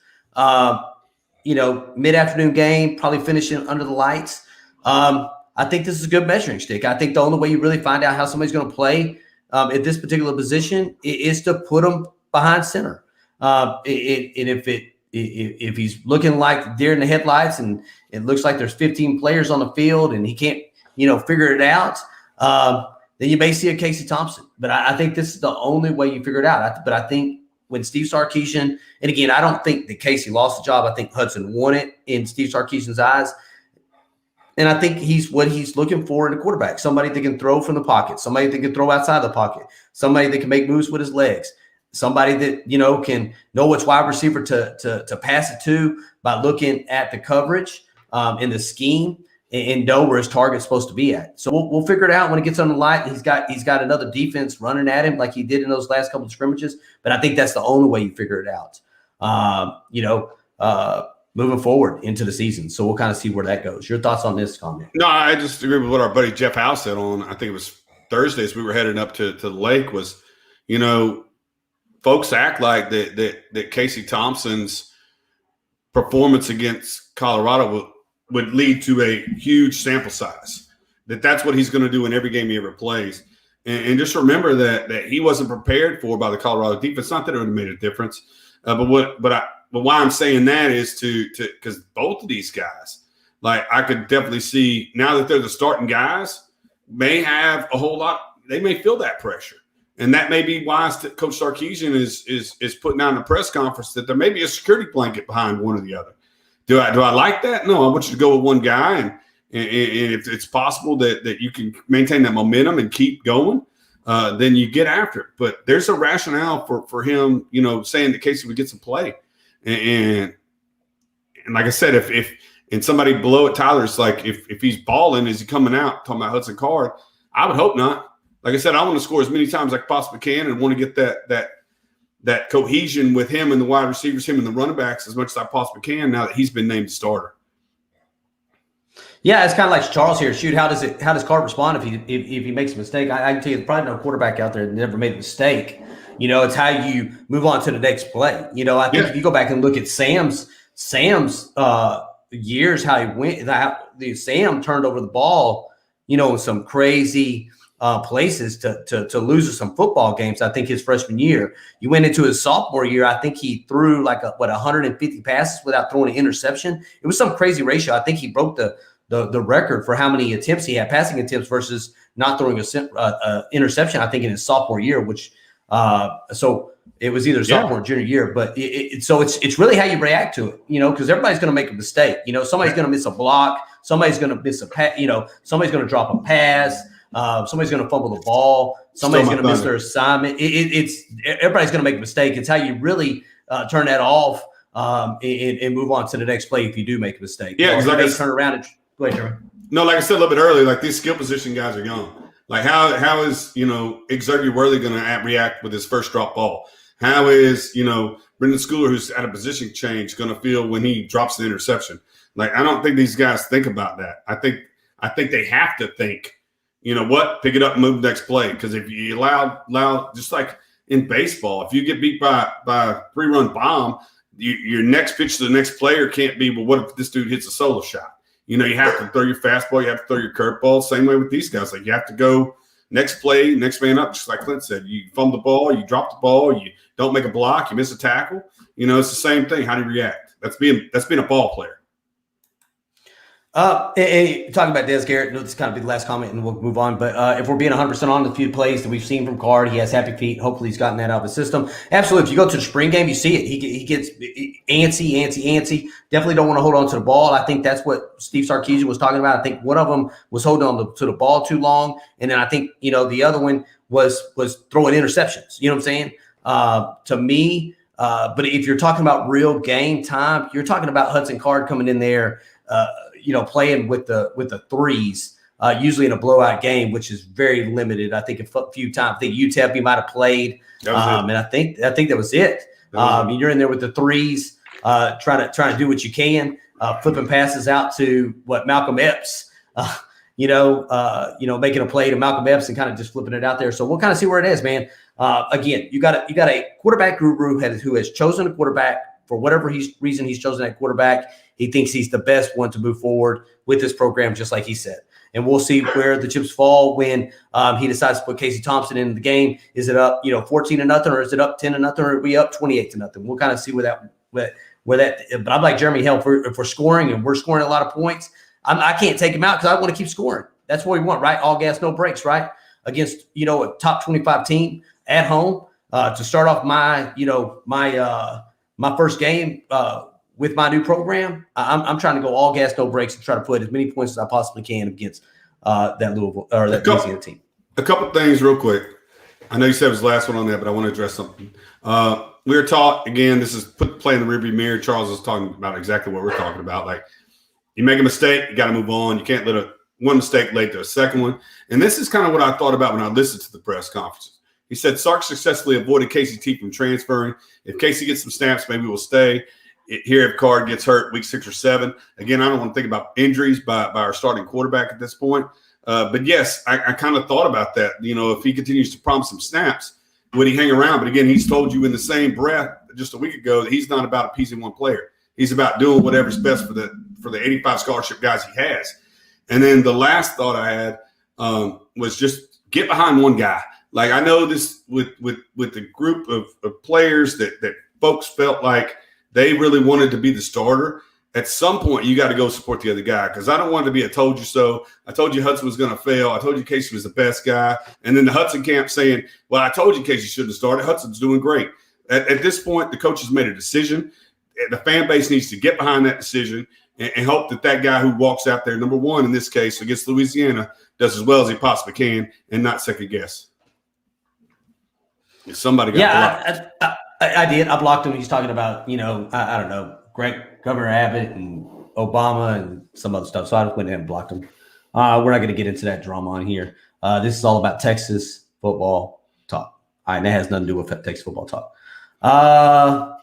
mid-afternoon game, probably finishing under the lights. I think this is a good measuring stick. I think the only way you really find out how somebody's going to play at this particular position is to put them behind center. And if he's looking like deer in the headlights and it looks like there's 15 players on the field and he can't, figure it out, then you may see a Casey Thompson. But I think this is the only way you figure it out. But I think when Steve Sarkisian, and again, I don't think that Casey lost the job. I think Hudson won it in Steve Sarkisian's eyes. And I think what he's looking for in a quarterback, somebody that can throw from the pocket, somebody that can throw outside the pocket, somebody that can make moves with his legs, somebody that, can know which wide receiver to pass it to by looking at the coverage in the scheme and know where his target's supposed to be at. So we'll figure it out when it gets on the light. He's got another defense running at him like he did in those last couple of scrimmages. But I think that's the only way you figure it out, moving forward into the season. So we'll kind of see where that goes. Your thoughts on this comment? No, I just agree with what our buddy Jeff Howe said on, I think it was Thursday as we were heading up to the lake was, folks act like that Casey Thompson's performance against Colorado would lead to a huge sample size, that's what he's going to do in every game he ever plays. And just remember that he wasn't prepared for by the Colorado defense. Not that it would have made a difference, but why I'm saying that is because both of these guys, like I could definitely see now that they're the starting guys, may have a whole lot. They may feel that pressure And that may be why Coach Sarkisian is putting out in a press conference that there may be a security blanket behind one or the other. Do I like that? No, I want you to go with one guy, and if it's possible that you can maintain that momentum and keep going, then you get after it. But there's a rationale for him, saying that Casey would get some play, and like I said, if somebody below at Tyler's like if he's balling, is he coming out talking about Hudson Card? I would hope not. Like I said, I want to score as many times as I possibly can, and want to get that cohesion with him and the wide receivers, him and the running backs as much as I possibly can now that he's been named starter. Yeah, it's kind of like Charles here. Shoot, how does Card respond if he makes a mistake? I can tell you, there's probably no quarterback out there that never made a mistake. It's how you move on to the next play. I think if you go back and look at Sam's years, how he went, Sam turned over the ball, in some crazy places to lose some football games. I think his freshman year, you went into his sophomore year. I think he threw 150 passes without throwing an interception. It was some crazy ratio. I think he broke the record for how many attempts he had, passing attempts versus not throwing a interception. I think in his sophomore year, which so it was either sophomore or junior year. But it's really how you react to it, because everybody's going to make a mistake. Somebody's going to miss a block. Somebody's going to miss a pass. Somebody's going to drop a pass. Somebody's going to fumble the ball. Somebody's going to miss their assignment. It's everybody's going to make a mistake. It's how you really turn that off and move on to the next play if you do make a mistake. Yeah, exactly. Turn around and go ahead, Jeremy. No, like I said a little bit earlier, like these skill position guys are gone. Like how is Xavier Worthy going to react with his first drop ball? How is Brendan Schooler, who's at a position change, going to feel when he drops the interception? Like I don't think these guys think about that. I think they have to think. Pick it up and move the next play. Because if you allow, just like in baseball, if you get beat by a 3-run bomb, your next pitch to the next player can't be, well, what if this dude hits a solo shot? You have to throw your fastball, you have to throw your curveball. Same way with these guys. Like you have to go next play, next man up, just like Clint said. You fumble the ball, you drop the ball, you don't make a block, you miss a tackle. It's the same thing. How do you react? That's being a ball player. Talking about Des Garrett, this is kind of be the last comment and we'll move on. But if we're being 100% on the few plays that we've seen from Card, he has happy feet. Hopefully he's gotten that out of his system. Absolutely. If you go to the spring game, you see it. He gets antsy. Definitely don't want to hold on to the ball. I think that's what Steve Sarkisian was talking about. I think one of them was holding on to the ball too long. And then I think, the other one was throwing interceptions. You know what I'm saying? To me, but if you're talking about real game time, you're talking about Hudson Card coming in there, playing with the threes, usually in a blowout game, which is very limited. I think a few times. I think UTEP he might have played, and I think that was it. You're in there with the threes, trying to do what you can, flipping passes out to Malcolm Epps, making a play to Malcolm Epps and kind of just flipping it out there. So we'll kind of see where it is, man. Again, you got a quarterback guru who has chosen a quarterback for whatever reason he's chosen that quarterback. He thinks he's the best one to move forward with this program, just like he said. And we'll see where the chips fall when he decides to put Casey Thompson in the game. Is it up, 14-0, or is it up 10-0, or are we up 28-0? We'll kind of see where that. But I'm like Jeremy. Hell, if we're scoring and we're scoring a lot of points, I can't take him out because I want to keep scoring. That's what we want, right? All gas, no brakes, right? Against a top 25 team at home to start off my my first game with my new program. I'm trying to go all gas, no brakes, and try to put as many points as I possibly can against that Louisville or that Louisiana team. A couple things real quick. I know you said it was the last one on that, but I want to address something. We were taught, again, this is play in the rearview mirror. Charles is talking about exactly what we're talking about. Like, you make a mistake, you got to move on. You can't let one mistake lead to a second one. And this is kind of what I thought about when I listened to the press conferences. He said Sark successfully avoided Casey T from transferring. If Casey gets some snaps, maybe we'll stay. Here, if Card gets hurt week 6 or 7. Again, I don't want to think about injuries by our starting quarterback at this point. But, yes, I kind of thought about that. If he continues to promise some snaps, would he hang around? But, again, he's told you in the same breath just a week ago that he's not about appeasing one player. He's about doing whatever's best for the 85 scholarship guys he has. And then the last thought I had was just get behind one guy. Like, I know this with the group of players that folks felt like they really wanted to be the starter. at some point you got to go support the other guy, because I don't want it to be a told you so. I told you Hudson was going to fail. I told you Casey was the best guy. And then the Hudson camp saying, well, I told you Casey shouldn't have started. Hudson's doing great. At this point, the coach has made a decision. The fan base needs to get behind that decision and hope that that guy who walks out there, number one in this case against Louisiana, does as well as he possibly can and not second guess. If somebody got blocked. I did. I blocked him. He's talking about, I don't know, Governor Abbott and Obama and some other stuff. So I went ahead and blocked him. We're not going to get into that drama on here. This is all about Texas football talk. All right, and that has nothing to do with Texas football talk. I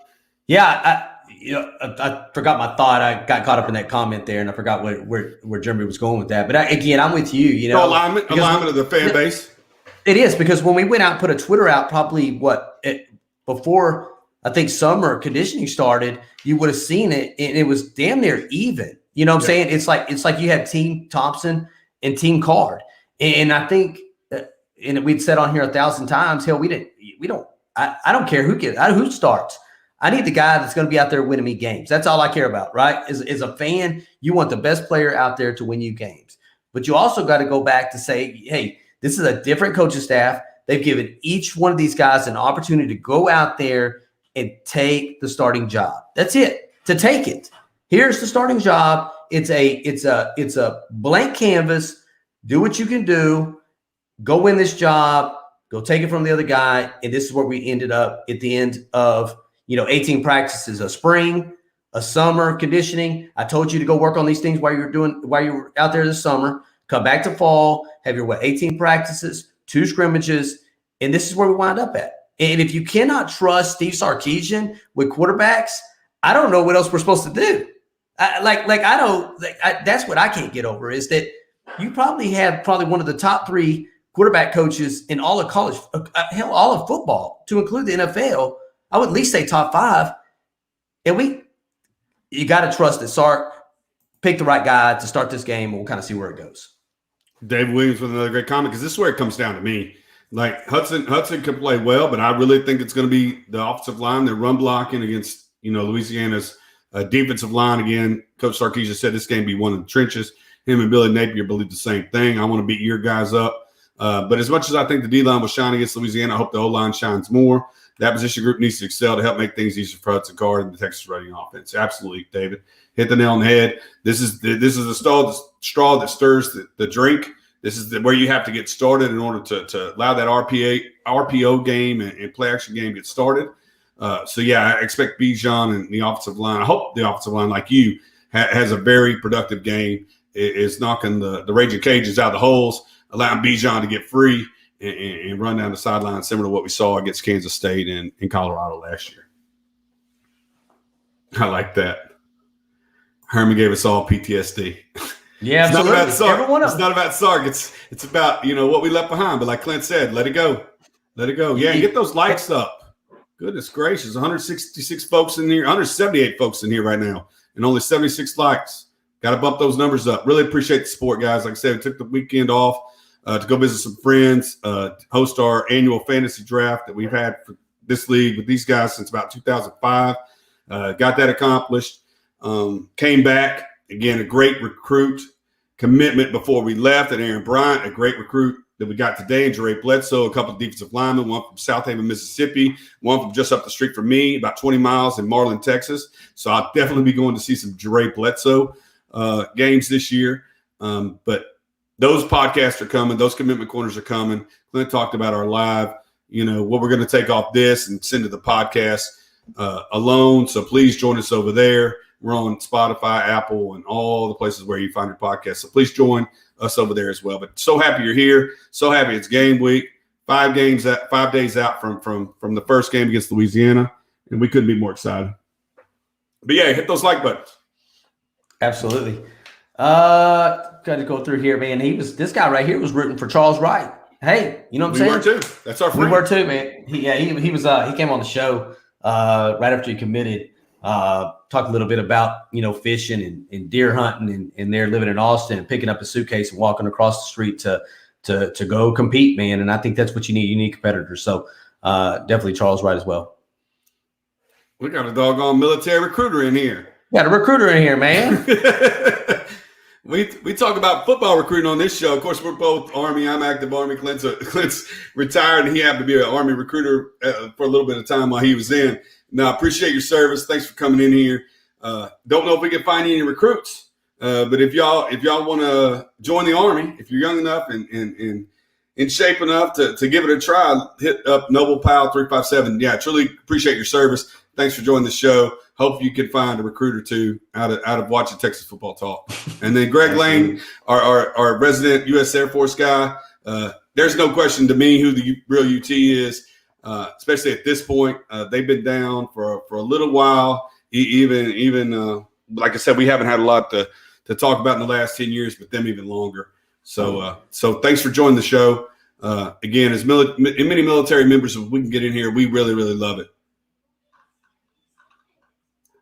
forgot my thought. I got caught up in that comment there, and I forgot where Jeremy was going with that. But again, I'm with you. Alignment of the fan base. It is, because when we went out and put a Twitter out, probably before I think summer conditioning started, you would have seen it, and it was damn near even. You know what I'm saying? It's like you had Team Thompson and Team Card, and I think, and we'd said on here 1,000 times, hell, we don't. I don't care who starts. I need the guy that's going to be out there winning me games. That's all I care about, right? As a fan, you want the best player out there to win you games, but you also got to go back to say, hey, this is a different coaching staff. They've given each one of these guys an opportunity to go out there and take the starting job. That's it. To take it. Here's the starting job. It's a blank canvas. Do what you can do. Go win this job. Go take it from the other guy. And this is where we ended up at the end of 18 practices, a spring, a summer conditioning. I told you to go work on these things while you were out there this summer. Come back to fall, have your 18 practices, 2 scrimmages, and this is where we wind up at. And if you cannot trust Steve Sarkisian with quarterbacks, I don't know what else we're supposed to do. That's what I can't get over, is that you probably have one of the top 3 quarterback coaches in all of college, hell, all of football, to include the NFL. I would at least say top 5. And you got to trust that Sark picked the right guy to start this game, and we'll kind of see where it goes. David Williams with another great comment, because this is where it comes down to me. Like Hudson can play well, but I really think it's going to be the offensive line. They're run blocking against Louisiana's defensive line. Again, Coach Sarkisian said this game be one of the trenches. Him and Billy Napier believe the same thing. I want to beat your guys up. But as much as I think the D-line will shine against Louisiana, I hope the O-line shines more. That position group needs to excel to help make things easier for Hudson Card and the Texas running offense. Absolutely, David. Hit the nail on the head. This is the straw that stirs the drink. This is where you have to get started in order to allow that RPO game and play action game get started. I expect Bijan and the offensive line. I hope the offensive line, like you, has a very productive game. Is knocking the raging cages out of the holes, allowing Bijan to get free and run down the sideline, similar to what we saw against Kansas State and in Colorado last year. I like that. Herman gave us all PTSD. Yeah, it's absolutely. not about Sark. It's not about Sark. It's about what we left behind. But like Clint said, let it go. Let it go. Yeah, and get those likes up. Goodness gracious, 166 folks in here, 178 folks in here right now, and only 76 likes. Got to bump those numbers up. Really appreciate the support, guys. Like I said, we took the weekend off to go visit some friends, host our annual fantasy draft that we've had for this league with these guys since about 2005. Got that accomplished. Came back. Again, a great recruit commitment before we left, and Aaron Bryant, a great recruit that we got today, and 𝗟𝗓 Bledsoe, a couple of defensive linemen, one from South Haven, Mississippi, one from just up the street from me, about 20 miles in Marlin, Texas. So I'll definitely be going to see some 𝗟𝗓 Bledsoe games this year. But those podcasts are coming. Those commitment corners are coming. Clint talked about our live, what we're going to take off this and send to the podcast alone. So please join us over there. We're on Spotify, Apple, and all the places where you find your podcast. So please join us over there as well. But so happy you're here. So happy it's game week. 5 days out from the first game against Louisiana, and we couldn't be more excited. But yeah, hit those like buttons. Absolutely. Got to go through here, man. This guy right here was rooting for Charles Wright. Hey, you know what I'm saying? We were too. That's our friend. We were too, man. He came on the show right after he committed. Talk a little bit about fishing and deer hunting and they're living in Austin and picking up a suitcase and walking across the street to go compete, man. And I think that's what you need. You need competitors. So definitely Charles Wright as well. We got a doggone military recruiter in here. Got a recruiter in here, man. We talk about football recruiting on this show. Of course, we're both Army. I'm active Army. Clint's retired, and he happened to be an Army recruiter for a little bit of time while he was in. Now, I appreciate your service. Thanks for coming in here. Don't know if we can find any recruits, but if y'all want to join the Army, if you're young enough and in shape enough to give it a try, hit up Noble Pal 357. Yeah, truly appreciate your service. Thanks for joining the show. Hope you can find a recruit or two out of watching Texas Football Talk. And then Greg Lane, our resident U.S. Air Force guy. There's no question to me who the real UT is, especially at this point. They've been down for a little while. Even like I said, we haven't had a lot to talk about in the last 10 years, but them even longer. So thanks for joining the show. Again, as many military members as we can get in here, we really, really love it.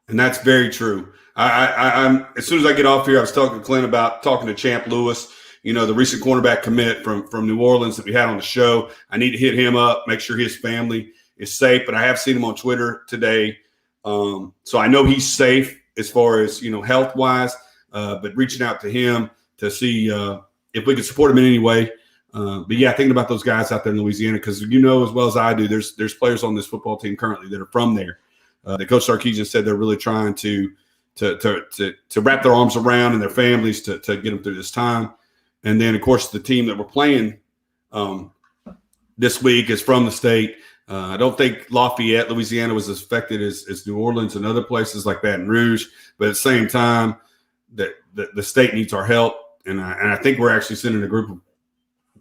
And that's very true. I'm as soon as I get off here, I was talking to Clint about talking to Champ Lewis, the recent cornerback commit from New Orleans that we had on the show. I need to hit him up, make sure his family is safe. But I have seen him on Twitter today. So I know he's safe as far as, health wise, but reaching out to him to see if we can support him in any way. But yeah, thinking about those guys out there in Louisiana, because as well as I do, there's players on this football team currently that are from there. The Coach Sarkisian said they're really trying to wrap their arms around and their families to get them through this time. And then, of course, the team that we're playing this week is from the state. I don't think Lafayette, Louisiana, was as affected as New Orleans and other places like Baton Rouge. But at the same time, the state needs our help. And I think we're actually sending a group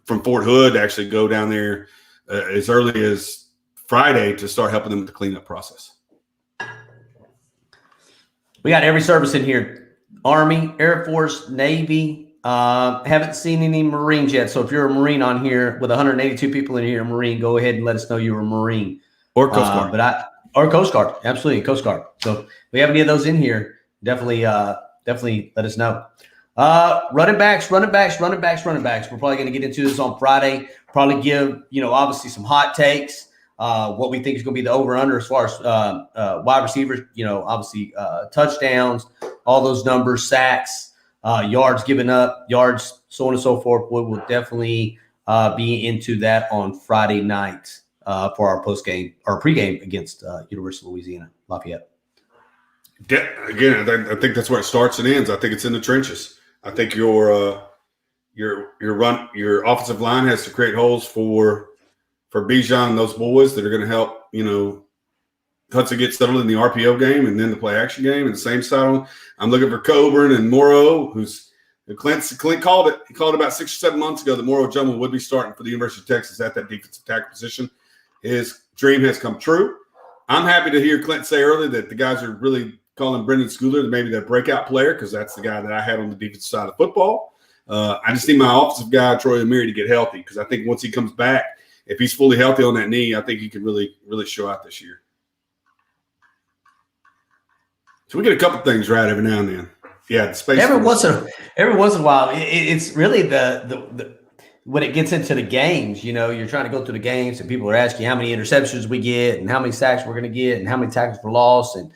from Fort Hood to actually go down there as early as Friday to start helping them with the cleanup process. We got every service in here: Army, Air Force, Navy. Haven't seen any Marines yet. So if you're a Marine on here, with 182 people in here, a Marine, go ahead and let us know you're a Marine or Coast Guard. Or Coast Guard, absolutely, Coast Guard. So if we have any of those in here, definitely let us know. Running backs. We're probably going to get into this on Friday. Probably give obviously some hot takes. What we think is going to be the over/under as far as wide receivers, obviously touchdowns, all those numbers, sacks, yards given up, yards, so on and so forth. We will definitely be into that on Friday night for our postgame or pregame against University of Louisiana, Lafayette. Again, I think that's where it starts and ends. I think it's in the trenches. I think your offensive line has to create holes for Bijan and those boys that are going to help, Hudson get settled in the RPO game and then the play action game and the same side. I'm looking for Coburn and Morrow, Clint called it. He called about 6 or 7 months ago that Morrow Jumbo would be starting for the University of Texas at that defensive tackle position. His dream has come true. I'm happy to hear Clint say earlier that the guys are really calling Brendan Schooler maybe their breakout player, because that's the guy that I had on the defensive side of football. I just need my offensive guy, Troy Amiri, to get healthy, because I think once he comes back, if he's fully healthy on that knee, I think he can really, really show out this year. So we get a couple things right every now and then. Yeah, the space. Every once in a while, it's really the when it gets into the games. You're trying to go through the games, and people are asking how many interceptions we get, and how many sacks we're going to get, and how many tackles for loss, and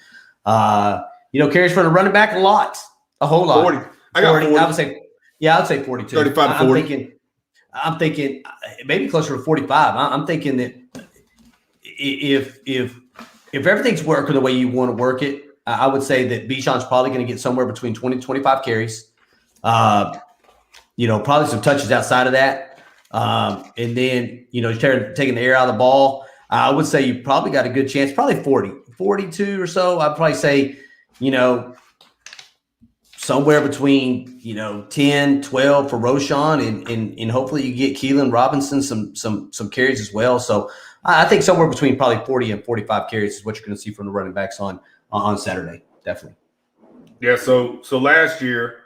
carries for the running back a whole lot. 40. I got 40. I would say 42. 35 to 40. I'm thinking maybe closer to 45. I'm thinking that if everything's working the way you want to work it, I would say that Bijan's probably going to get somewhere between 20 to 25 carries. Probably some touches outside of that. And then, taking the air out of the ball. I would say you probably got a good chance, probably 40, 42 or so. I'd probably say, somewhere between 10, 12 for Roshan, and hopefully you get Keelan Robinson some carries as well. So I think somewhere between probably 40 and 45 carries is what you're going to see from the running backs on Saturday, definitely. Yeah. So last year,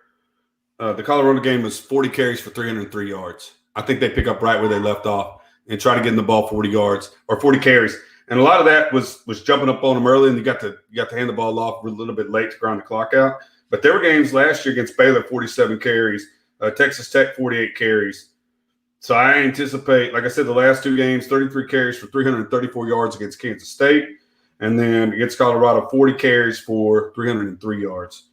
the Colorado game was 40 carries for 303 yards. I think they pick up right where they left off and try to get in the ball 40 yards or 40 carries. And a lot of that was jumping up on them early, and you got to hand the ball off a little bit late to grind the clock out. But there were games last year against Baylor, 47 carries, Texas Tech, 48 carries. So I anticipate, like I said, the last two games, 33 carries for 334 yards against Kansas State. And then against Colorado, 40 carries for 303 yards.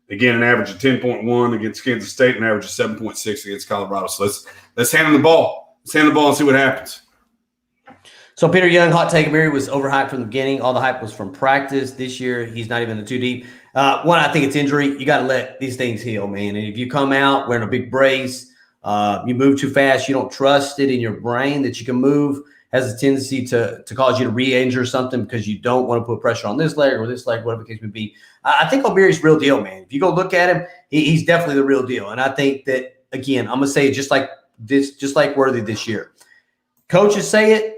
Again, an average of 10.1 against Kansas State, an average of 7.6 against Colorado. So let's hand him the ball. Let's hand the ball and see what happens. So Peter Young, hot take, Mary, was overhyped from the beginning. All the hype was from practice. This year, he's not even the too deep. One, I think it's injury. You got to let these things heal, man. And if you come out wearing a big brace, you move too fast, you don't trust it in your brain that you can move, has a tendency to cause you to re-injure something because you don't want to put pressure on this leg or this leg, whatever the case may be. I think O'Beary's real deal, man. If you go look at him, he's definitely the real deal. And I think that, again, I'm going to say it just like Worthy this year. Coaches say it.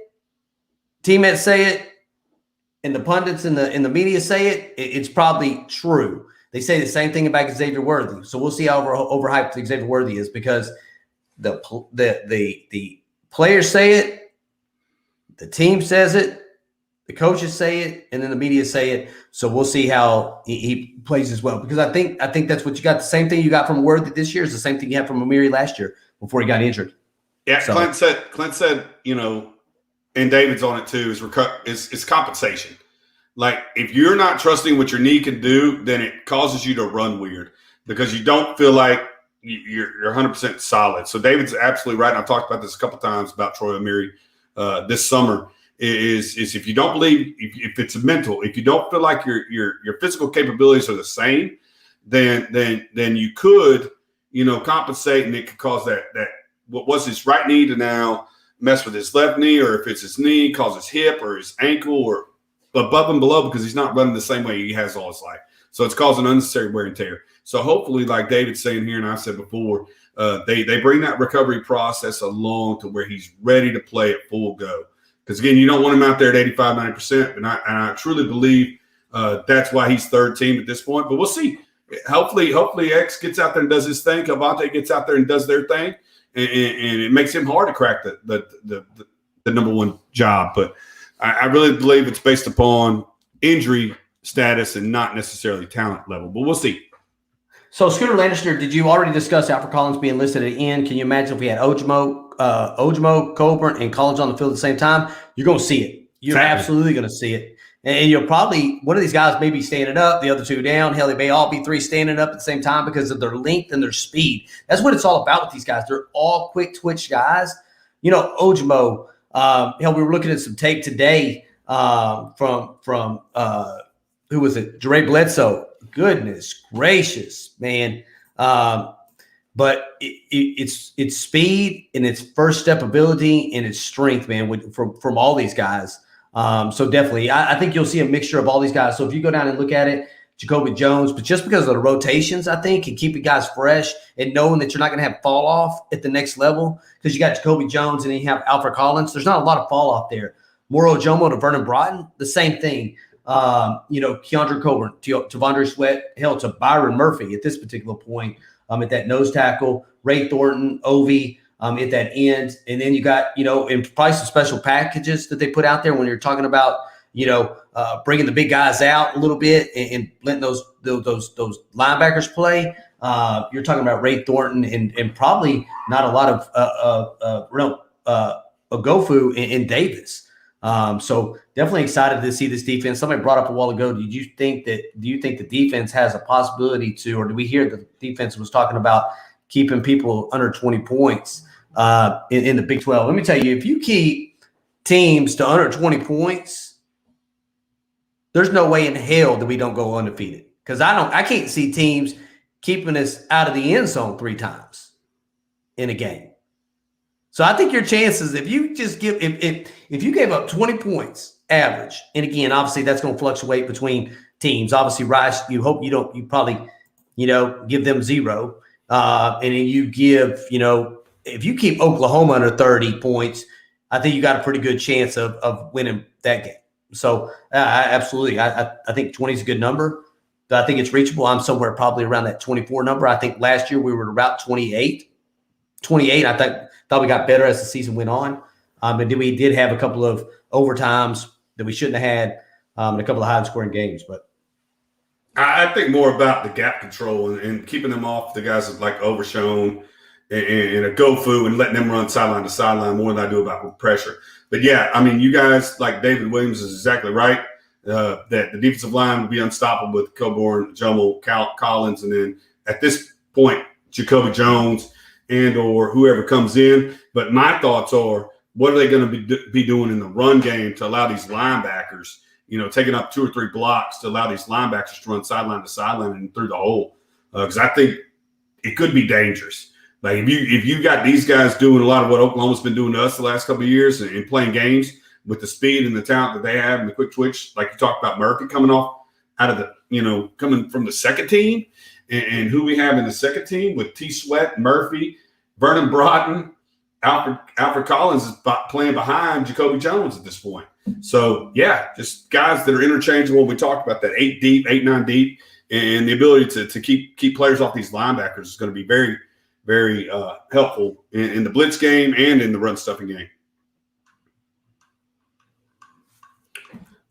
Teammates say it, and the pundits in the media say it. It's probably true. They say the same thing about Xavier Worthy. So we'll see how overhyped Xavier Worthy is because the players say it, the team says it, the coaches say it, and then the media say it. So we'll see how he plays as well. Because I think that's what you got. The same thing you got from Worthy this year is the same thing you had from O'Beary last year before he got injured. Yeah, so. Clint said, and David's on it too, is compensation. Like, if you're not trusting what your knee can do, then it causes you to run weird because you don't feel like you're 100% solid. So David's absolutely right. And I've talked about this a couple times about Troy O'Meary this summer is if you don't believe, if it's mental, if you don't feel like your physical capabilities are the same, then you could, compensate, and it could cause that what was his right knee to now mess with his left knee, or if it's his knee, cause his hip or his ankle or above and below because he's not running the same way he has all his life. So it's causing unnecessary wear and tear. So hopefully, like David's saying here, and I've said before, they bring that recovery process along to where he's ready to play at full go. Because, again, you don't want him out there at 85, 90%. And I truly believe that's why he's third team at this point. But we'll see. Hopefully X gets out there and does his thing. Cavante gets out there and does their thing. And it makes him hard to crack the number one job. But I really believe it's based upon injury status and not necessarily talent level. But we'll see. So, Scooter Lannister, did you already discuss Alfred Collins being listed at end? Can you imagine if we had Ojimo, Coburn, and Collins on the field at the same time? You're going to see it. You're absolutely going to see it. And you'll probably – one of these guys may be standing up, the other two down. Hell, they may all be three standing up at the same time because of their length and their speed. That's what it's all about with these guys. They're all quick twitch guys. Ojimo, hell, we were looking at some tape today from who was it? Jere Bledsoe. Goodness gracious, man. But it's speed and it's first step ability and it's strength, man, from all these guys. So definitely, I think you'll see a mixture of all these guys. So if you go down and look at it, Jacoby Jones, but just because of the rotations, I think, and keeping guys fresh and knowing that you're not going to have fall off at the next level because you got Jacoby Jones and then you have Alfred Collins. There's not a lot of fall off there. Moro Jomo to Vernon Broughton, the same thing. Keandre Coburn, Tavondre Sweat, hell, to Byron Murphy at this particular point at that nose tackle, Ray Thornton, Ovi at that end. And then you got, and probably some special packages that they put out there when you're talking about, bringing the big guys out a little bit and letting those linebackers play. You're talking about Ray Thornton and probably not a lot of real Ogofu in Davis. So definitely excited to see this defense. Somebody brought up a while ago, do you think the defense has a possibility to, or do we hear the defense was talking about keeping people under 20 points in the Big 12? Let me tell you, if you keep teams to under 20 points, there's no way in hell that we don't go undefeated. Because I can't see teams keeping us out of the end zone 3 times in a game. So I think your chances, if you just give, if you gave up 20 points average, and again, obviously that's going to fluctuate between teams. Obviously, Rice, you probably, give them 0. And then you give, if you keep Oklahoma under 30 points, I think you got a pretty good chance of winning that game. So absolutely, I think 20 is a good number. But I think it's reachable. I'm somewhere probably around that 24 number. I think last year we were about 28. I thought we got better as the season went on. But we did have a couple of overtimes that we shouldn't have had in a couple of high-scoring games. But I think more about the gap control and keeping them off the guys like Overshown and a Gofu and letting them run sideline to sideline more than I do about pressure. But, yeah, I mean, you guys, like David Williams is exactly right. that the defensive line would be unstoppable with Coburn, Jumel, Collins, and then at this point, Jacoby Jones and or whoever comes in. But my thoughts are, what are they going to be doing in the run game to allow these linebackers, taking up 2 or 3 blocks to allow these linebackers to run sideline to sideline and through the hole? Because I think it could be dangerous. Like if you got these guys doing a lot of what Oklahoma's been doing to us the last couple of years and playing games with the speed and the talent that they have and the quick twitch, like you talked about Murphy coming off out of the, coming from the second team and who we have in the second team with T. Sweat, Murphy, Vernon Broughton, Alfred Collins is playing behind Jacoby Jones at this point. So, yeah, just guys that are interchangeable. We talked about that 8 deep, 8, 9 deep, and the ability to keep players off these linebackers is going to be very, very helpful in the blitz game and in the run stuffing game.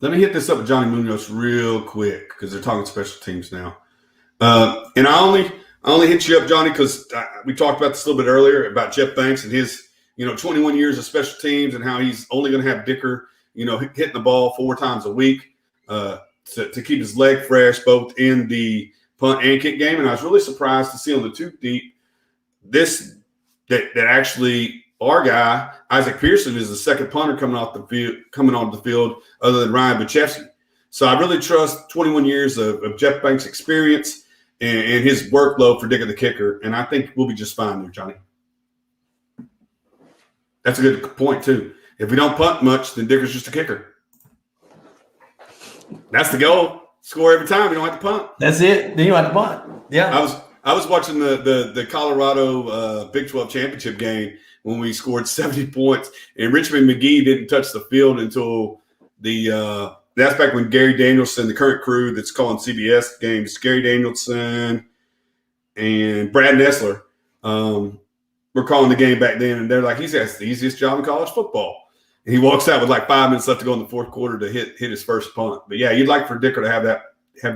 Let me hit this up with Johnny Munoz real quick because they're talking special teams now. And I only hit you up, Johnny, because we talked about this a little bit earlier about Jeff Banks and his, 21 years of special teams and how he's only going to have Dicker, hitting the ball 4 times a week to keep his leg fresh, both in the punt and kick game. And I was really surprised to see on the 2 deep that actually our guy, Isaac Pearson, is the second punter coming onto the field other than Ryan Bachefsky. So I really trust 21 years of Jeff Banks' experience and his workload for Dicker the kicker, and I think we'll be just fine there, Johnny. That's a good point, too. If we don't punt much, then Dicker's just a kicker. That's the goal. Score every time. You don't have to punt. That's it. Then you don't have to punt. Yeah. I was watching the Colorado Big 12 championship game when we scored 70 points, and Richmond McGee didn't touch the field until that's back when Gary Danielson, the current crew that's calling CBS games, Gary Danielson and Brad Nessler, were calling the game back then, and they're like, he's has the easiest job in college football. And he walks out with like 5 minutes left to go in the fourth quarter to hit his first punt. But yeah, you'd like for Dicker to have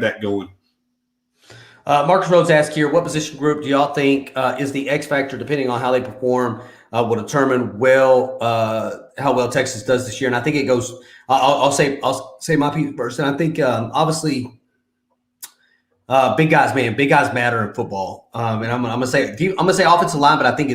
that going. Marcus Rhodes asked here, what position group do y'all think is the X factor, depending on how they perform, will determine how well Texas does this year? And I think it goes. I'll say my piece first. And I think obviously, big guys matter in football. And I'm gonna say offensive line, but I think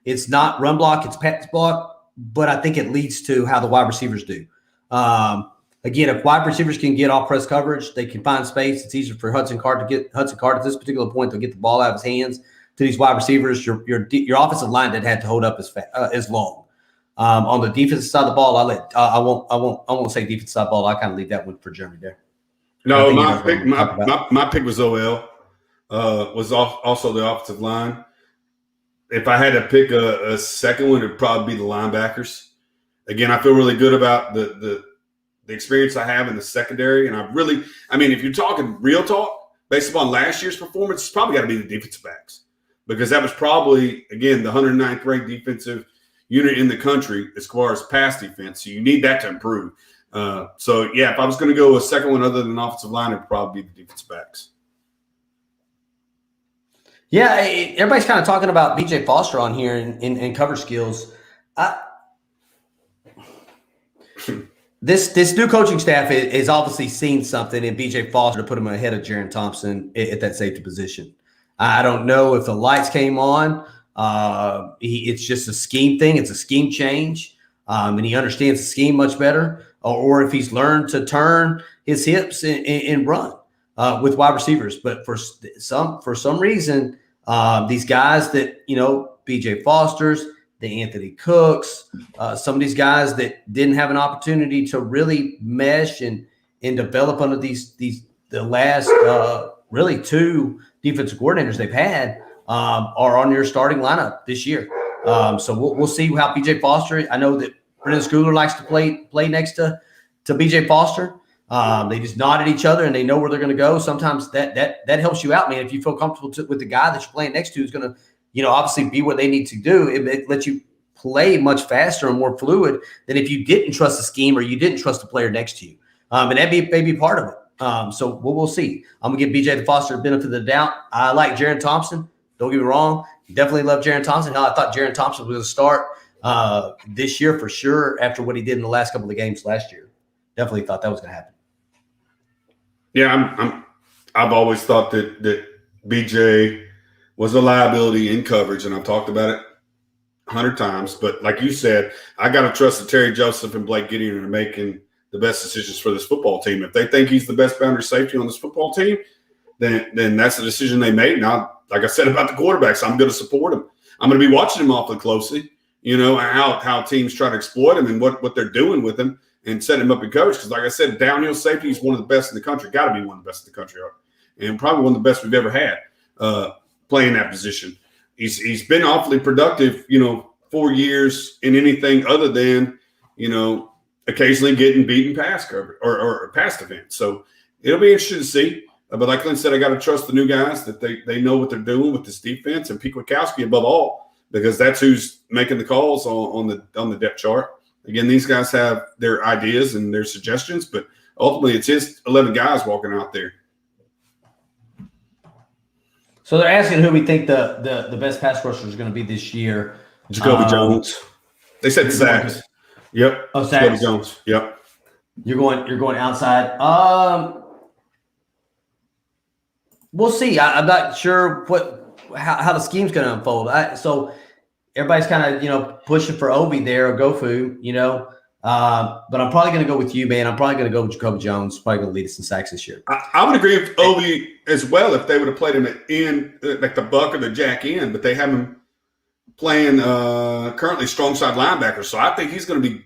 it's not run block, it's pass block. But I think it leads to how the wide receivers do. Again, if wide receivers can get off press coverage, they can find space. It's easier for Hudson Card at this particular point to get the ball out of his hands to these wide receivers. Your offensive line didn't have to hold up as long. On the defensive side of the ball, I won't say defensive side of the ball. I kind of leave that one for Jeremy there. No, my pick was OL. Was also the offensive line. If I had to pick a second one, it'd probably be the linebackers. Again, I feel really good about the experience I have in the secondary. And if you're talking real talk, based upon last year's performance, it's probably got to be the defensive backs. Because that was probably, again, the 109th ranked defensive unit in the country as far as pass defense. So you need that to improve. So, yeah, if I was going to go a second one other than offensive line, it would probably be the defensive backs. Yeah, everybody's kind of talking about B.J. Foster on here and cover skills. This new coaching staff is obviously seen something in B.J. Foster to put him ahead of Jaron Thompson at that safety position. I don't know if the lights came on. It's just a scheme thing. It's a scheme change, and he understands the scheme much better. Or if he's learned to turn his hips and run with wide receivers. But for some reason, these guys that B.J. Foster's, the Anthony Cooks, some of these guys that didn't have an opportunity to really mesh and develop under the last really 2 defensive coordinators they've had are on your starting lineup this year. So we'll see how B.J. Foster. I know that Brendan Schooler likes to play next to B.J. Foster. They just nod at each other and they know where they're going to go. Sometimes that helps you out, man. If you feel comfortable with the guy that you're playing next to who's going to, obviously be what they need to do, it lets you play much faster and more fluid than if you didn't trust the scheme or you didn't trust the player next to you. And that may be part of it. So we'll see. I'm going to give B.J. Foster the benefit of the doubt. I like Jaron Thompson. Don't get me wrong. Definitely love Jaron Thompson. I thought Jaron Thompson was going to start this year for sure after what he did in the last couple of games last year. Definitely thought that was going to happen. Yeah, I've always thought that BJ was a liability in coverage, and I've talked about it 100 times. But like you said, I got to trust that Terry Joseph and Blake Gideon are making the best decisions for this football team. If they think he's the best boundary safety on this football team, then that's the decision they made. Now, like I said about the quarterbacks, I'm going to support him. I'm going to be watching him awfully closely, how teams try to exploit him and what they're doing with him and set him up in coverage. Because like I said, downhill safety is one of the best in the country. Got to be one of the best in the country. And probably one of the best we've ever had playing that position. He's been awfully productive, 4 years in anything other than, occasionally getting beaten pass coverage or pass defense. So it'll be interesting to see. But like Clint said, I got to trust the new guys that they know what they're doing with this defense, and Pete Kwiatkowski above all, because that's who's making the calls on the depth chart. Again, these guys have their ideas and their suggestions, but ultimately it's his 11 guys walking out there. So they're asking who we think the best pass rusher is going to be this year. Jacoby Jones. They said sacks. Yep. Oh, sacks. Jacoby Jones. Yep. You're going outside. We'll see. I'm not sure how the scheme's going to unfold. So everybody's kind of pushing for Obi there or Gofu, but I'm probably going to go with you, man. I'm probably going to go with Jacoby Jones. Probably going to lead us in sacks this year. I would agree with Obi as well if they would have played him in like the buck or the jack end, but they have him playing currently strong side linebacker. So I think he's going to be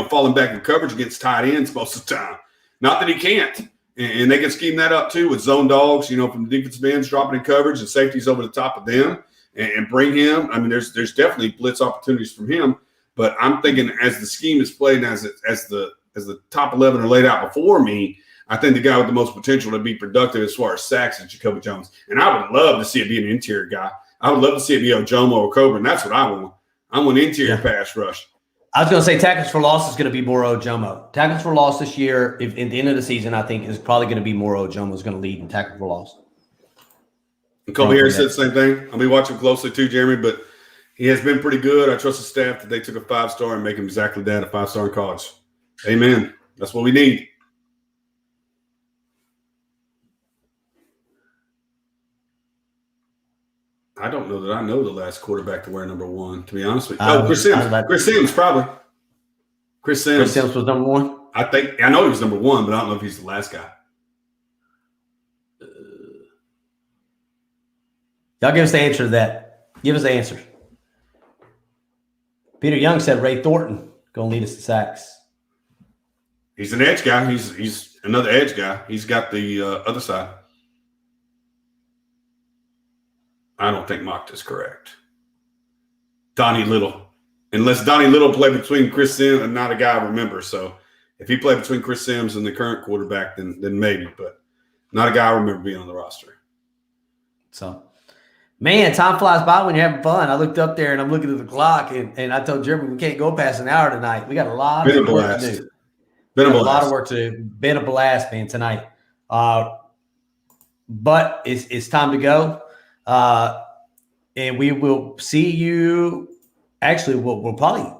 falling back in coverage against tight ends most of the time. Not that he can't. And they can scheme that up too with zone dogs, from the defensive ends dropping in coverage and safeties over the top of them and bring him. I mean, there's definitely blitz opportunities from him. But I'm thinking as the scheme is played and as the top 11 are laid out before me, I think the guy with the most potential to be productive as far as sacks is Jacoby Jones. And I would love to see it be an interior guy. I would love to see it be Ojomo or Coburn. That's what I want. I want interior pass rush. I was going to say tackles for loss is going to be more Ojomo. Tackles for loss this year, if at the end of the season, I think is probably going to be more Ojomo is going to lead in tackle for loss. And Kobe Harris said the same thing. I'll be watching closely too, Jeremy, but he has been pretty good. I trust the staff that they took a 5-star and make him exactly that, a 5-star in college. Amen. That's what we need. I don't know that I know the last quarterback to wear number 1, to be honest with you. Chris Sims. Chris Sims, probably. Chris Sims. Chris Sims was number 1? I know he was number 1, but I don't know if he's the last guy. Y'all give us the answer to that. Give us the answer. Peter Young said Ray Thornton going to lead us to sacks. He's an edge guy. He's another edge guy. He's got the other side. I don't think Mocked is correct. Donnie Little. Unless Donnie Little played between Chris Sims and not a guy I remember. So if he played between Chris Sims and the current quarterback, then maybe. But not a guy I remember being on the roster. So, man, time flies by when you're having fun. I looked up there and I'm looking at the clock and I told Jeremy we can't go past an hour tonight. We got a lot of work to do. Been a lot of work to do. Been a blast, man, tonight. But it's time to go. And we will see you. Actually, we'll probably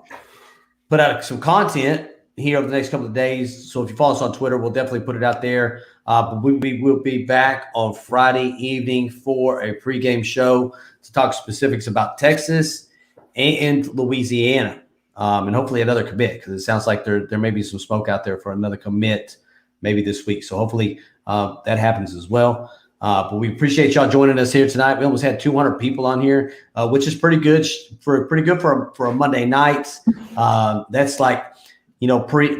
put out some content here over the next couple of days. So if you follow us on Twitter, we'll definitely put it out there. But we will be back on Friday evening for a pregame show to talk specifics about Texas and Louisiana, and hopefully another commit, because it sounds like there may be some smoke out there for another commit maybe this week. So hopefully that happens as well. But we appreciate y'all joining us here tonight. We almost had 200 people on here, which is pretty good for a Monday night. That's like,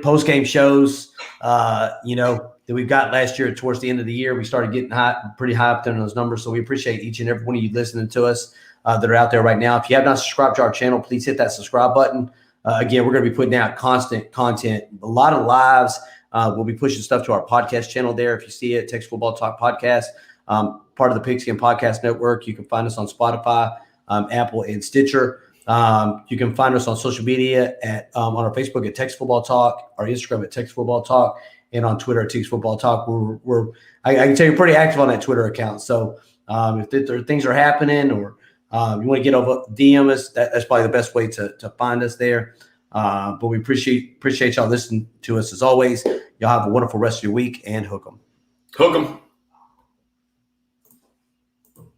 post game shows, that we've got last year towards the end of the year. We started getting pretty high up there in those numbers. So we appreciate each and every one of you listening to us that are out there right now. If you have not subscribed to our channel, please hit that subscribe button. Again, we're going to be putting out constant content, a lot of lives. We'll be pushing stuff to our podcast channel there. If you see it, Texas Football Talk Podcast, part of the Pigskin Podcast Network. You can find us on Spotify, Apple, and Stitcher. You can find us on social media on our Facebook at Texas Football Talk, our Instagram at Texas Football Talk, and on Twitter at Texas Football Talk. I can tell you're pretty active on that Twitter account. So if there things are happening or you want to get over DM us, that's probably the best way to find us there. But we appreciate y'all listening to us as always. Y'all have a wonderful rest of your week and hook 'em. Hook 'em.